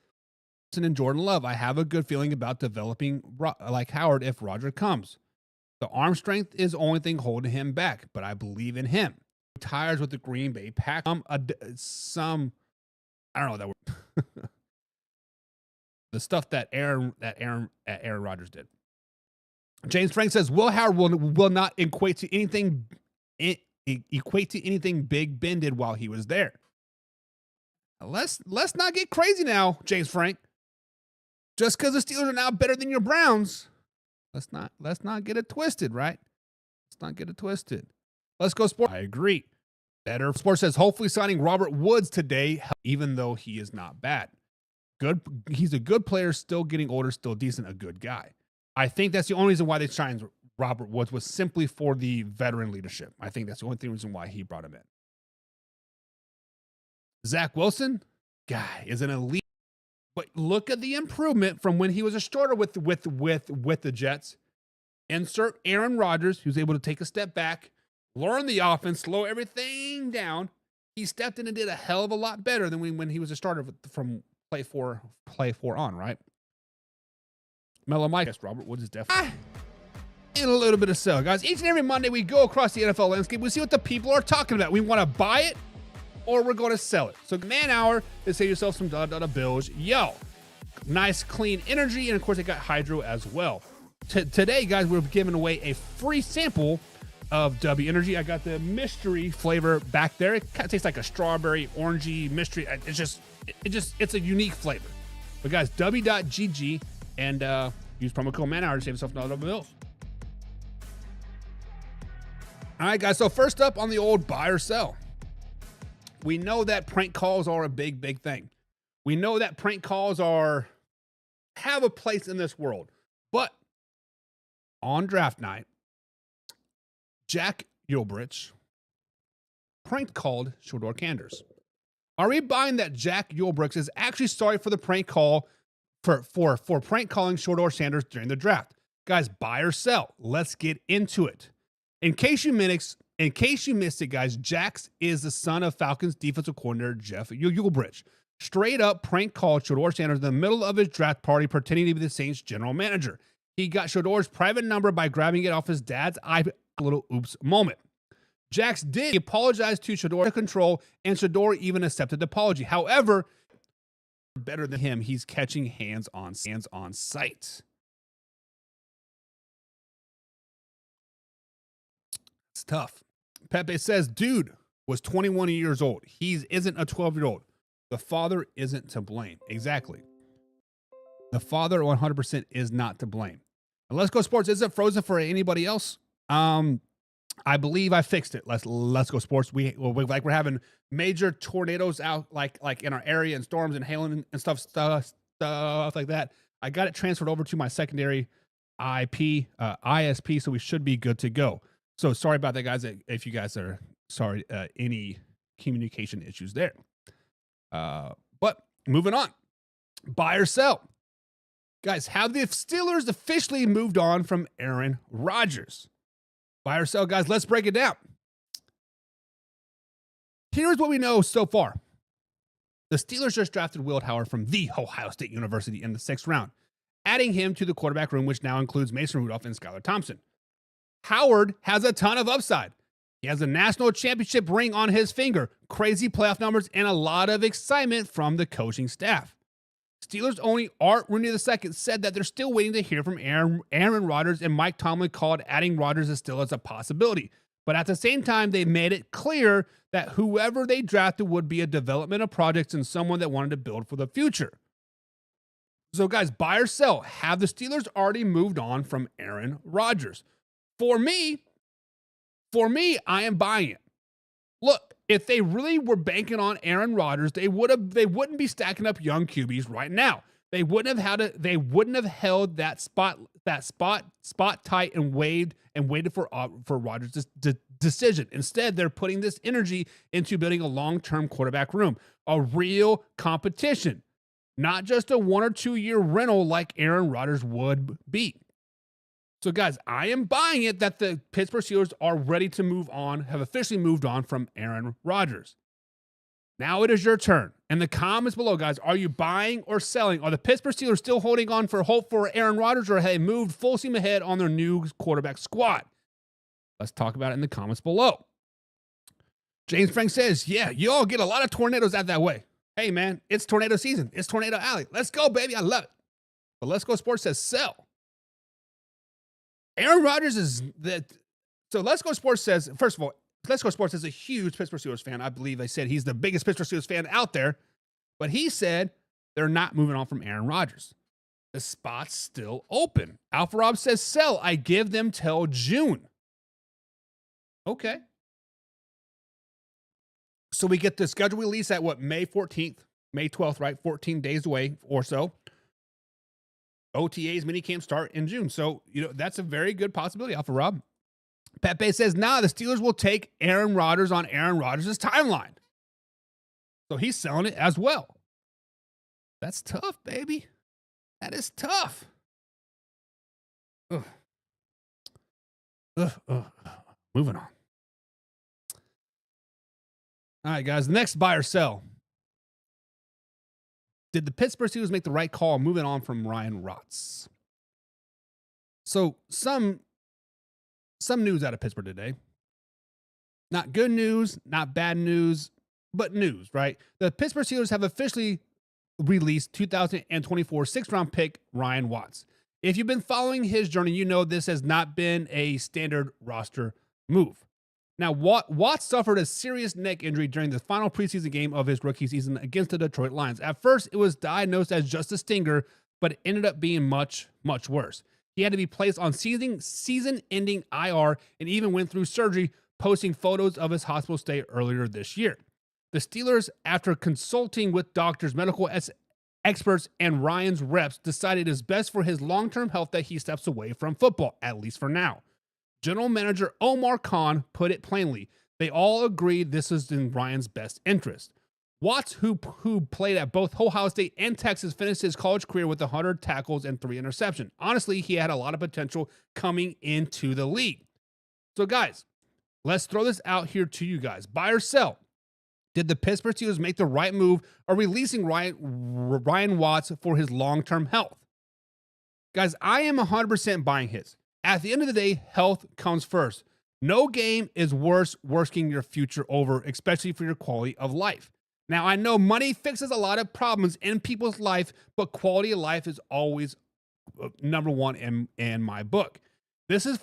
and Jordan Love, I have a good feeling about developing like Howard if Roger comes. The arm strength is the only thing holding him back, but I believe in him. Retires with the Green Bay Packers. I don't know that word. The stuff that Aaron Rodgers did. James Frank says Will Howard will not equate to anything Big Ben did while he was there. Let's not get crazy now, James Frank. Just because the Steelers are now better than your Browns, let's not get it twisted, right? Let's not get it twisted. Let's Go Sports. I agree. Better Sports says hopefully signing Robert Woods today, even though he is not bad. Good. He's a good player, still getting older, still decent, a good guy. I think that's the only reason why they signed Robert Woods was simply for the veteran leadership. I think that's the only reason why he brought him in. Zach Wilson, guy, is an elite. But look at the improvement from when he was a starter with the Jets. Insert Aaron Rodgers, who's able to take a step back, learn the offense, slow everything down. He stepped in and did a hell of a lot better than when he was a starter from play four on, right? Mellow Mike, yes, Robert Woods is definitely in a little bit of sell, guys. Each and every Monday, we go across the NFL landscape. We see what the people are talking about. We want to buy it or we're going to sell it. So, man hour to save yourself some bills. Yo, nice, clean energy. And of course, they got hydro as well. Today, guys, we're giving away a free sample of W Energy. I got the mystery flavor back there. It kind of tastes like a strawberry, orangey mystery. It's a unique flavor. But guys, W.GG and use promo code MANHOUR to save yourself another bill. All right, guys. So first up on the old buy or sell. We know that prank calls are a big thing. We know that prank calls have a place in this world. But on draft night, Jack Yulbrich prank called Shedeur Sanders. Are we buying that Jack Yulbrich is actually sorry for the prank call for prank calling Shedeur Sanders during the draft? Guys, buy or sell? Let's get into it. In case you missed it, guys, Jax is the son of Falcons defensive coordinator Jeff Yulbrich. Straight up prank called Shedeur Sanders in the middle of his draft party, pretending to be the Saints general manager. He got Shedeur's private number by grabbing it off his dad's iPad. A little oops moment. Jax did apologize to Shedeur control, and Shedeur even accepted the apology. However, better than him, he's catching hands on sight. It's tough. Pepe says, dude was 21 years old. He isn't a 12-year-old. The father isn't to blame. Exactly. The father 100% is not to blame. And Let's Go Sports isn't frozen for anybody else. I believe I fixed it. Let's Go Sports. We're having major tornadoes out like in our area and storms and hail and stuff like that. I got it transferred over to my secondary ISP, so we should be good to go. So sorry about that, guys. If you guys are sorry, any communication issues there. But moving on, buy or sell. Guys, have the Steelers officially moved on from Aaron Rodgers? Buy or sell, guys? Let's break it down. Here's what we know so far. The Steelers just drafted Will Howard from the Ohio State University in the 6th round, adding him to the quarterback room, which now includes Mason Rudolph and Skylar Thompson. Howard has a ton of upside. He has a national championship ring on his finger, crazy playoff numbers, and a lot of excitement from the coaching staff. Steelers owner Art Rooney II said that they're still waiting to hear from Aaron Rodgers, and Mike Tomlin called adding Rodgers still as a possibility. But at the same time, they made it clear that whoever they drafted would be a development of projects and someone that wanted to build for the future. So, guys, buy or sell? Have the Steelers already moved on from Aaron Rodgers? For me, I am buying it. Look, if they really were banking on Aaron Rodgers, they wouldn't be stacking up young QBs right now. They wouldn't have held that spot tight and waited for Rodgers' decision. Instead, they're putting this energy into building a long-term quarterback room, a real competition, not just a 1 or 2 year rental like Aaron Rodgers would be. So, guys, I am buying it that the Pittsburgh Steelers are ready to move on, have officially moved on from Aaron Rodgers. Now it is your turn. In the comments below, guys, are you buying or selling? Are the Pittsburgh Steelers still holding on for hope for Aaron Rodgers, or have they moved full steam ahead on their new quarterback squad? Let's talk about it in the comments below. James Frank says, yeah, you all get a lot of tornadoes out that way. Hey, man, it's tornado season. It's Tornado Alley. Let's go, baby. I love it. But Let's Go Sports says sell. Aaron Rodgers is that. So Let's Go Sports says, first of all, Let's Go Sports is a huge Pittsburgh Steelers fan. I believe they said he's the biggest Pittsburgh Steelers fan out there. But he said they're not moving on from Aaron Rodgers. The spot's still open. Alpha Rob says sell. I give them till June. Okay. So we get the schedule release at what, May 14th, May 12th, right? 14 days away or so. OTAs minicamp start in June. So, that's a very good possibility, Alpha Rob. Pepe says, nah, the Steelers will take Aaron Rodgers on Aaron Rodgers' timeline. So he's selling it as well. That's tough, baby. That is tough. Ugh. Ugh, ugh. Moving on. All right, guys. Next, buy or sell. Did the Pittsburgh Steelers make the right call moving on from Ryan Rotz? So some news out of Pittsburgh today. Not good news, not bad news, but news, right? The Pittsburgh Steelers have officially released 2024 sixth-round pick Ryan Watts. If you've been following his journey, you know this has not been a standard roster move. Now, Watts suffered a serious neck injury during the final preseason game of his rookie season against the Detroit Lions. At first, it was diagnosed as just a stinger, but it ended up being much, much worse. He had to be placed on season-ending IR and even went through surgery, posting photos of his hospital stay earlier this year. The Steelers, after consulting with doctors, medical experts, and Ryan's reps, decided it is best for his long-term health that he steps away from football, at least for now. General Manager Omar Khan put it plainly. They all agreed this is in Ryan's best interest. Watts, who played at both Ohio State and Texas, finished his college career with 100 tackles and 3 interceptions. Honestly, he had a lot of potential coming into the league. So, guys, let's throw this out here to you guys. Buy or sell? Did the Pittsburgh Steelers make the right move or releasing Ryan Watts for his long-term health? Guys, I am 100% buying his. At the end of the day, health comes first. No game is worth working your future over, especially for your quality of life. Now, I know money fixes a lot of problems in people's life, but quality of life is always number one in my book. This is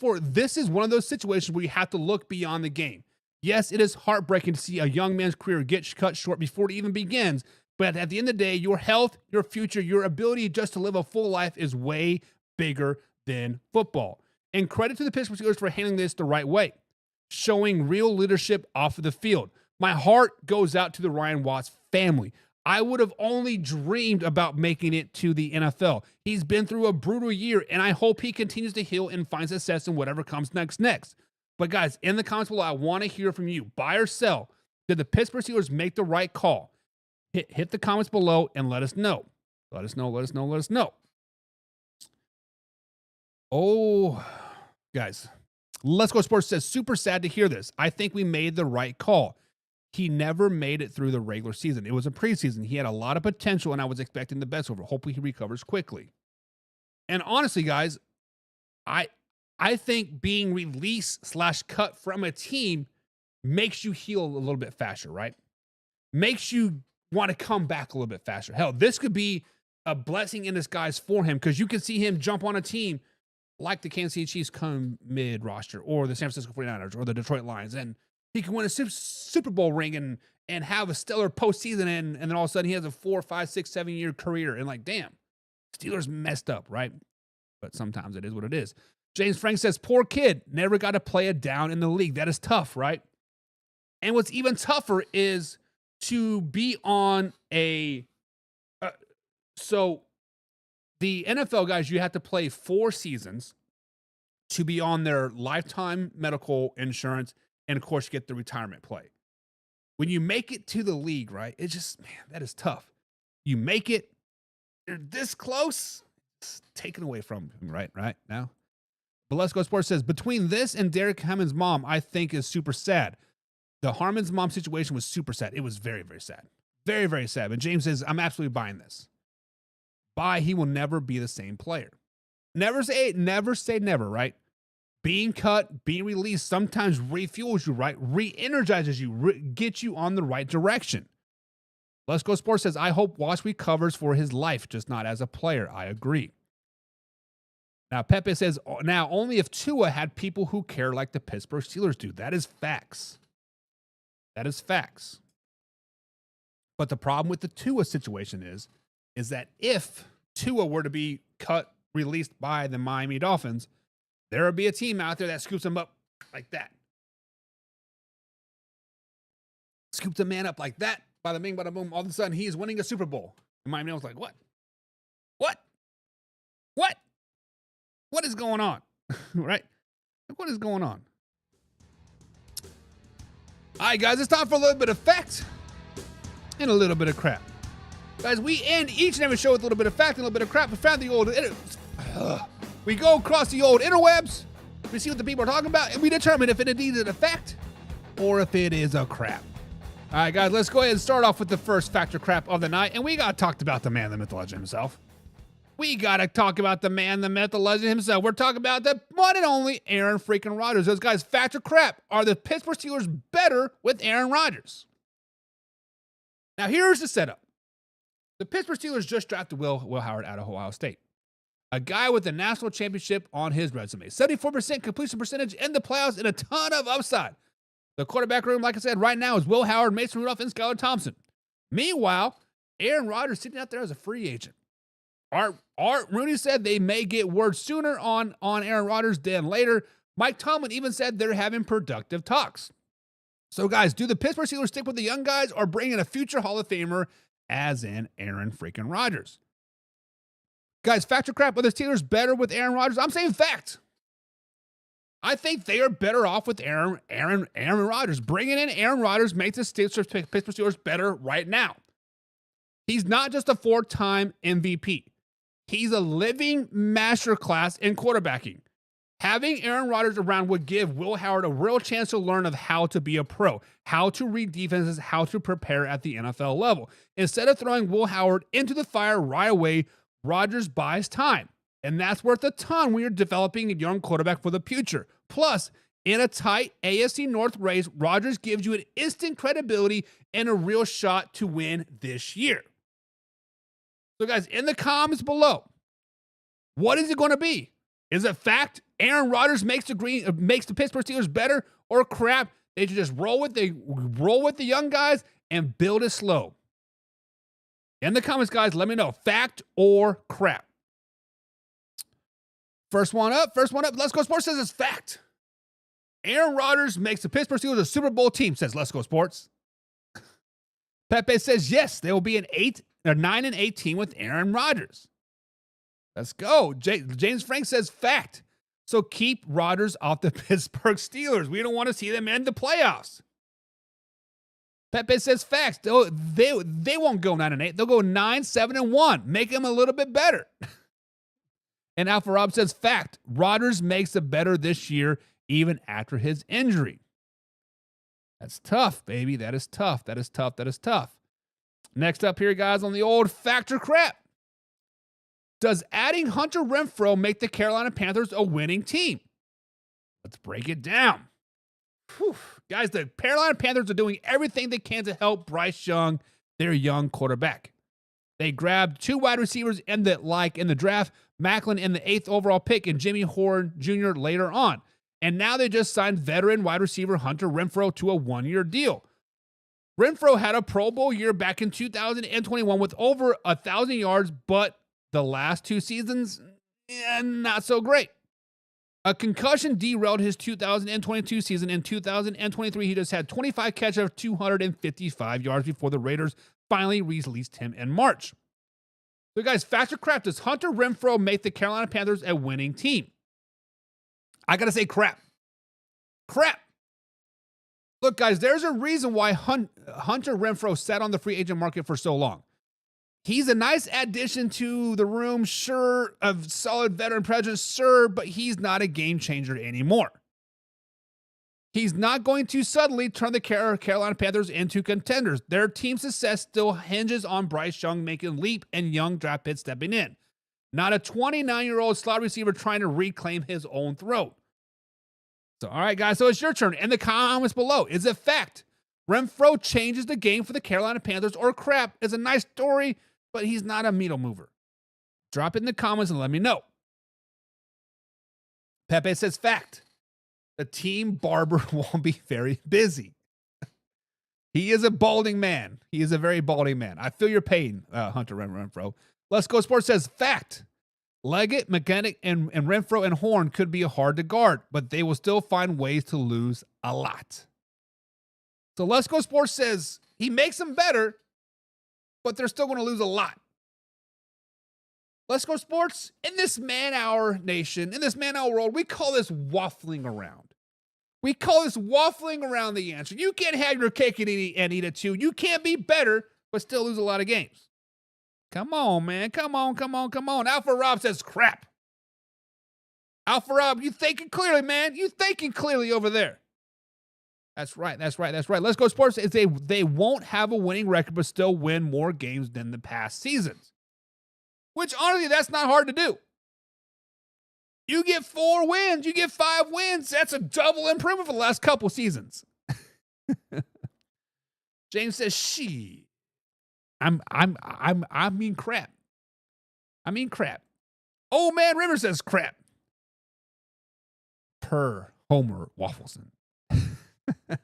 one of those situations where you have to look beyond the game. Yes, it is heartbreaking to see a young man's career get cut short before it even begins, but at the end of the day, your health, your future, your ability just to live a full life is way bigger than football. And credit to the Pittsburgh Steelers for handling this the right way, showing real leadership off of the field. My heart goes out to the Ryan Watts family. I would have only dreamed about making it to the NFL. He's been through a brutal year, and I hope he continues to heal and find success in whatever comes next. But guys, in the comments below, I want to hear from you. Buy or sell? Did the Pittsburgh Steelers make the right call? Hit the comments below and let us know. Let us know. Oh, guys, Let's Go Sports says, super sad to hear this. I think we made the right call. He never made it through the regular season. It was a preseason. He had a lot of potential, and I was expecting the best over. Hopefully he recovers quickly. And honestly, guys, I think being released/cut from a team makes you heal a little bit faster, right? Makes you want to come back a little bit faster. Hell, this could be a blessing in disguise for him because you can see him jump on a team like the Kansas City Chiefs come mid-roster or the San Francisco 49ers or the Detroit Lions, and he can win a Super Bowl ring and have a stellar postseason, and then all of a sudden he has a 4, 5, 6, 7-year career, and like, damn, Steelers messed up, right? But sometimes it is what it is. James Frank says, poor kid, never got to play it down in the league. That is tough, right? And what's even tougher is to be on a so the NFL guys, you have to play 4 seasons to be on their lifetime medical insurance and, of course, get the retirement play. When you make it to the league, right, it's just, man, that is tough. You make it, you're this close, it's taken away from him right now. But Let's Go Sports says, between this and Derek Hammond's mom, I think is super sad. The Harmon's mom situation was super sad. It was very, very sad. Very, very sad. But James says, I'm absolutely buying this. Buy, he will never be the same player. Never say never, right? Being cut, being released sometimes refuels you, right? Re-energizes you, gets you on the right direction. Let's Go Sports says, I hope Watts recovers for his life, just not as a player. I agree. Now, Pepe says, now only if Tua had people who care like the Pittsburgh Steelers do. That is facts. That is facts. But the problem with the Tua situation is that if Tua were to be released by the Miami Dolphins, there would be a team out there that scoops him up like that. Scoops a man up like that, bada bing, bada boom. All of a sudden, he's winning a Super Bowl. And Miami was like, what? What is going on? Right? What is going on? All right, guys, it's time for a little bit of fact and a little bit of crap. Guys, we end each and every show with a little bit of fact and a little bit of crap. We found the old... We go across the old interwebs. We see what the people are talking about, and we determine if it indeed is a fact or if it is a crap. All right, guys, let's go ahead and start off with the first fact or crap of the night, and we got talked about the man, the myth, the legend himself. We got to talk about the man, the myth, the legend himself. We're talking about the one and only Aaron freaking Rodgers. Those guys, fact or crap, are the Pittsburgh Steelers better with Aaron Rodgers? Now, here's the setup. The Pittsburgh Steelers just drafted Will Howard out of Ohio State. A guy with a national championship on his resume. 74% completion percentage in the playoffs and a ton of upside. The quarterback room, like I said, right now is Will Howard, Mason Rudolph, and Skylar Thompson. Meanwhile, Aaron Rodgers sitting out there as a free agent. Art Rooney said they may get word sooner on Aaron Rodgers than later. Mike Tomlin even said they're having productive talks. So, guys, do the Pittsburgh Steelers stick with the young guys or bring in a future Hall of Famer, as in Aaron freaking Rodgers? Guys, fact or crap, are the Steelers better with Aaron Rodgers? I'm saying fact. I think they are better off with Aaron Rodgers. Bringing in Aaron Rodgers makes the Pittsburgh Steelers better right now. He's not just a 4-time MVP. He's a living masterclass in quarterbacking. Having Aaron Rodgers around would give Will Howard a real chance to learn of how to be a pro, how to read defenses, how to prepare at the NFL level. Instead of throwing Will Howard into the fire right away, Rodgers buys time. And that's worth a ton when you're developing a young quarterback for the future. Plus, in a tight AFC North race, Rodgers gives you an instant credibility and a real shot to win this year. So, guys, in the comments below, what is it going to be? Is it fact Aaron Rodgers makes the Pittsburgh Steelers better, or crap? They should just roll with the young guys and build it slow. In the comments, guys, let me know, fact or crap. First one up. Let's Go Sports says it's fact. Aaron Rodgers makes the Pittsburgh Steelers a Super Bowl team, says Let's Go Sports. Pepe says yes, they will be a 9-8 team with Aaron Rodgers. Let's go. James Frank says fact. So keep Rodgers off the Pittsburgh Steelers. We don't want to see them in the playoffs. Pepe says facts. They won't go 9-8. They'll go 9-7-1. Make them a little bit better. And Alpha Rob says fact. Rodgers makes it better this year, even after his injury. That's tough, baby. That is tough. Next up here, guys, on the old fact or crap. Does adding Hunter Renfrow make the Carolina Panthers a winning team? Let's break it down. Whew. Guys, the Carolina Panthers are doing everything they can to help Bryce Young, their young quarterback. They grabbed 2 wide receivers in the draft, Macklin in the 8th overall pick and Jimmy Horn Jr. later on. And now they just signed veteran wide receiver Hunter Renfrow to a 1-year deal. Renfrow had a Pro Bowl year back in 2021 with over 1,000 yards, but the last 2 seasons, not so great. A concussion derailed his 2022 season. In 2023, he just had 25 catches of 255 yards before the Raiders finally released him in March. So, guys, fact or crap, does Hunter Renfrow make the Carolina Panthers a winning team? I got to say crap. Crap. Look, guys, there's a reason why Hunter Renfrow sat on the free agent market for so long. He's a nice addition to the room, sure, of solid veteran presence, sure, but he's not a game changer anymore. He's not going to suddenly turn the Carolina Panthers into contenders. Their team success still hinges on Bryce Young making a leap and young draft picks stepping in. Not a 29-year-old slot receiver trying to reclaim his own throat. So, all right, guys, so it's your turn. In the comments below, is it fact Renfrow changes the game for the Carolina Panthers, or crap? It's a nice story, but he's not a needle mover. Drop it in the comments and let me know. Pepe says fact. The team barber won't be very busy. He is a balding man. He is a very balding man. I feel your pain, Hunter Renfrow. Let's Go Sports says fact. Leggett, McKinnick, and Renfrow and Horn could be hard to guard, but they will still find ways to lose a lot. So Let's Go Sports says he makes them better, but they're still going to lose a lot. Let's Go Sports, in this man-hour nation, in this man-hour world, we call this waffling around. We call this waffling around the answer. You can't have your cake and eat it too. You can't be better, but still lose a lot of games. Come on, man. Come on. Alpha Rob says crap. Alpha Rob, you thinking clearly, man. You thinking clearly over there. That's right. Let's Go Sports. They won't have a winning record, but still win more games than the past seasons. Which, honestly, that's not hard to do. You get 4 wins. You get 5 wins. That's a double improvement for the last couple seasons. James says, "She, I mean crap. Old Man River says crap. Per Homer Waffleson." All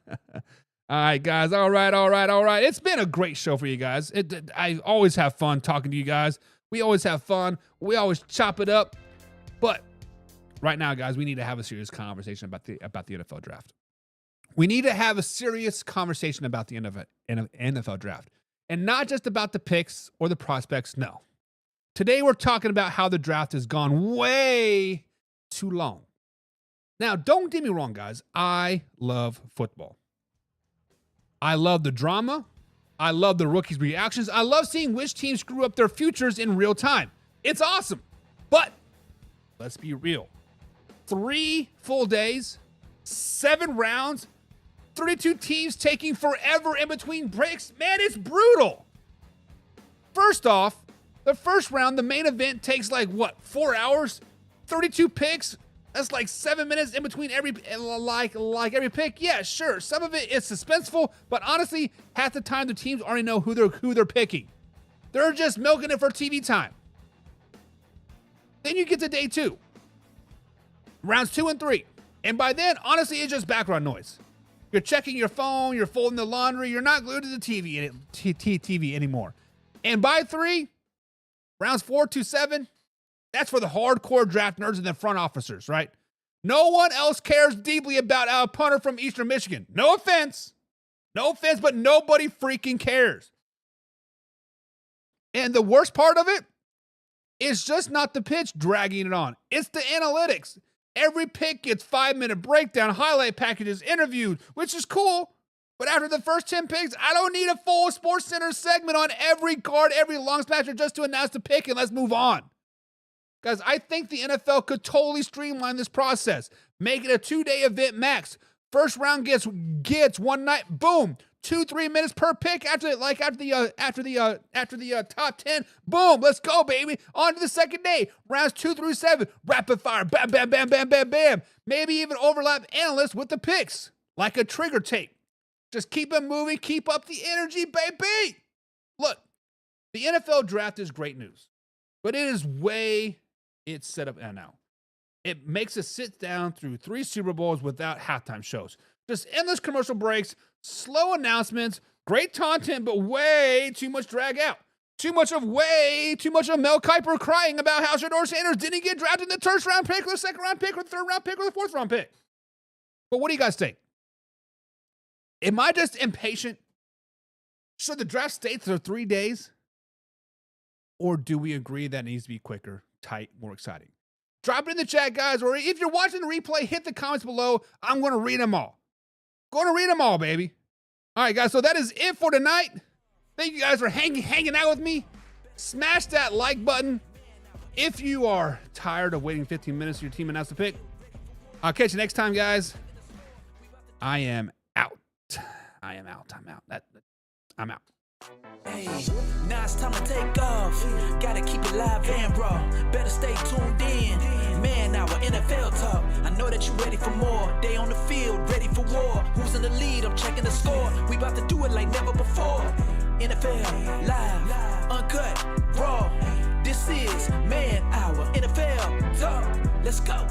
right, guys. All right. It's been a great show for you guys. I always have fun talking to you guys. We always have fun. We always chop it up. But right now, guys, we need to have a serious conversation about the NFL draft. We need to have a serious conversation about the NFL draft. And not just about the picks or the prospects, no. Today, we're talking about how the draft has gone way too long. Now, don't get me wrong, guys. I love football. I love the drama. I love the rookies' reactions. I love seeing which teams screw up their futures in real time. It's awesome. But let's be real. 3 full days, 7 rounds, 32 teams taking forever in between breaks. Man, it's brutal. First off, the first round, the main event takes 4 hours? 32 picks? That's 7 minutes in between every every pick. Yeah, sure. Some of it is suspenseful, but honestly, half the time the teams already know who they're picking. They're just milking it for TV time. Then you get to day 2. Rounds 2 and 3. And by then, honestly, it's just background noise. You're checking your phone, you're folding the laundry, you're not glued to the TV anymore. And by 3, rounds 4 to 7, that's for the hardcore draft nerds and the front officers, right? No one else cares deeply about our punter from Eastern Michigan. No offense, but nobody freaking cares. And the worst part of it is just not the pitch dragging it on. It's the analytics. Every pick gets 5-minute breakdown, highlight packages, interviewed, which is cool. But after the first 10 picks, I don't need a full Sports Center segment on every guard, every long snapper just to announce the pick and let's move on. Guys, I think the NFL could totally streamline this process. Make it a 2-day event max. First round gets one night, boom, 2-3 minutes per pick after the top 10. Boom, let's go, baby. On to the second day. Rounds 2 through 7. Rapid fire. Bam, bam, bam, bam, bam, bam. Maybe even overlap analysts with the picks. Like a trigger tape. Just keep it moving. Keep up the energy, baby. Look, the NFL draft is great news. But it is it's set up now. It makes us sit down through 3 Super Bowls without halftime shows. Just endless commercial breaks, slow announcements, great content, but way too much drag out. Way too much of Mel Kiper crying about how Shedeur Sanders didn't get drafted in the first round pick or the second round pick or the third round pick or the fourth round pick. But what do you guys think? Am I just impatient? Should the draft stay for 3 days? Or do we agree that it needs to be quicker, tight, more exciting? Drop it in the chat, guys, or if you're watching the replay, hit the comments below. I'm going to read them all. Baby. All right, guys, so that is it for tonight. Thank you guys for hanging out with me. Smash that like button. If you are tired of waiting 15 minutes for your team announce the pick, I'll catch you next time, guys. I am out. I'm out. Hey, now it's time to take off. Gotta keep it live and raw. Better stay tuned in. Man, our NFL talk. I know that you ready for more. They on the field, ready for war. Who's in the lead? I'm checking the score. We about to do it like never before. NFL live, uncut, raw. This is Man Hour NFL Talk. Let's go.